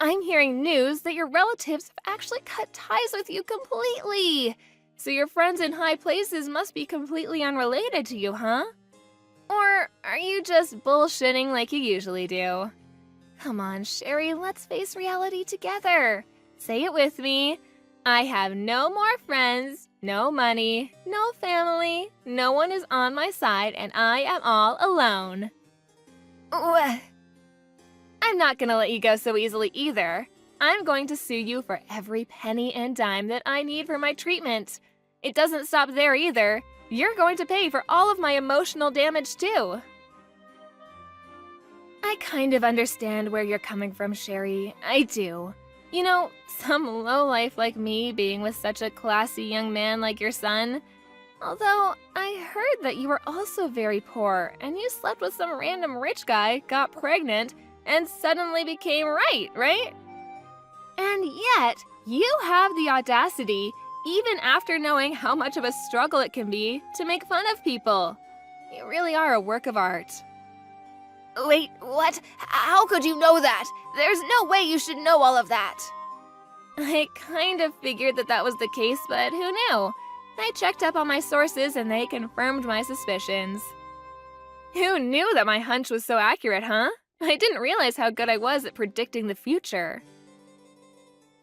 I'm hearing news that your relatives have actually cut ties with you completely. So your friends in high places must be completely unrelated to you, huh? Or are you just bullshitting like you usually do? Come on, Sherry, let's face reality together. Say it with me. I have no more friends, no money, no family, no one is on my side, and I am all alone. I'm not gonna let you go so easily either. I'm going to sue you for every penny and dime that I need for my treatment. It doesn't stop there either. You're going to pay for all of my emotional damage too. I kind of understand where you're coming from, Sherry. I do. You know, some lowlife like me being with such a classy young man like your son. Although, I heard that you were also very poor, and you slept with some random rich guy, got pregnant, and suddenly became right? And yet, you have the audacity, even after knowing how much of a struggle it can be, to make fun of people. You really are a work of art. Wait, what? How could you know that? There's no way you should know all of that. I kind of figured that was the case, but who knew? I checked up on my sources and they confirmed my suspicions. Who knew that my hunch was so accurate, huh? I didn't realize how good I was at predicting the future.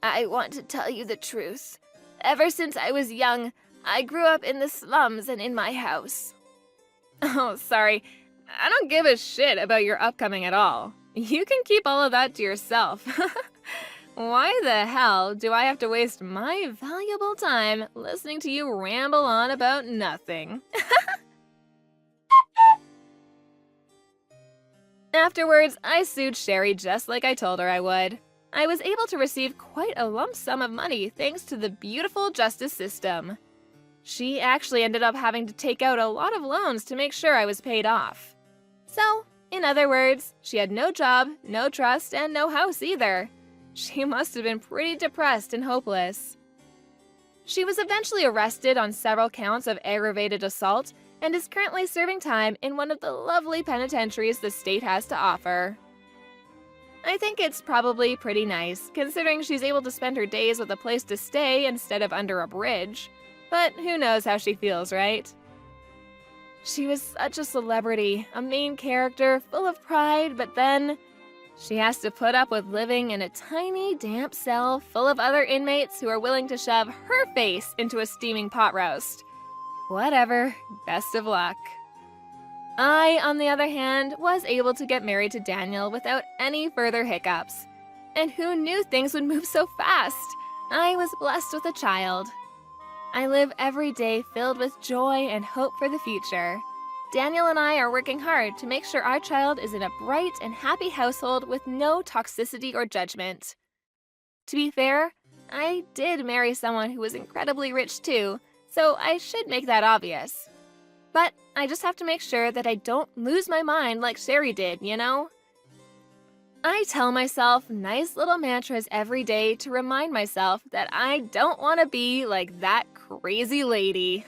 I want to tell you the truth. Ever since I was young, I grew up in the slums and in my house. Oh, sorry. I don't give a shit about your upcoming at all. You can keep all of that to yourself. Why the hell do I have to waste my valuable time listening to you ramble on about nothing? Afterwards, I sued Sherry just like I told her I would. I was able to receive quite a lump sum of money thanks to the beautiful justice system. She actually ended up having to take out a lot of loans to make sure I was paid off. So, in other words, she had no job, no trust, and no house either. She must have been pretty depressed and hopeless. She was eventually arrested on several counts of aggravated assault and is currently serving time in one of the lovely penitentiaries the state has to offer. I think it's probably pretty nice, considering she's able to spend her days with a place to stay instead of under a bridge. But who knows how she feels, right? She was such a celebrity, a main character, full of pride, but then she has to put up with living in a tiny, damp cell full of other inmates who are willing to shove her face into a steaming pot roast. Whatever, best of luck. I, on the other hand, was able to get married to Daniel without any further hiccups. And who knew things would move so fast? I was blessed with a child. I live every day filled with joy and hope for the future. Daniel and I are working hard to make sure our child is in a bright and happy household with no toxicity or judgment. To be fair, I did marry someone who was incredibly rich too, so I should make that obvious. But I just have to make sure that I don't lose my mind like Sherry did, you know? I tell myself nice little mantras every day to remind myself that I don't want to be like that crazy lady.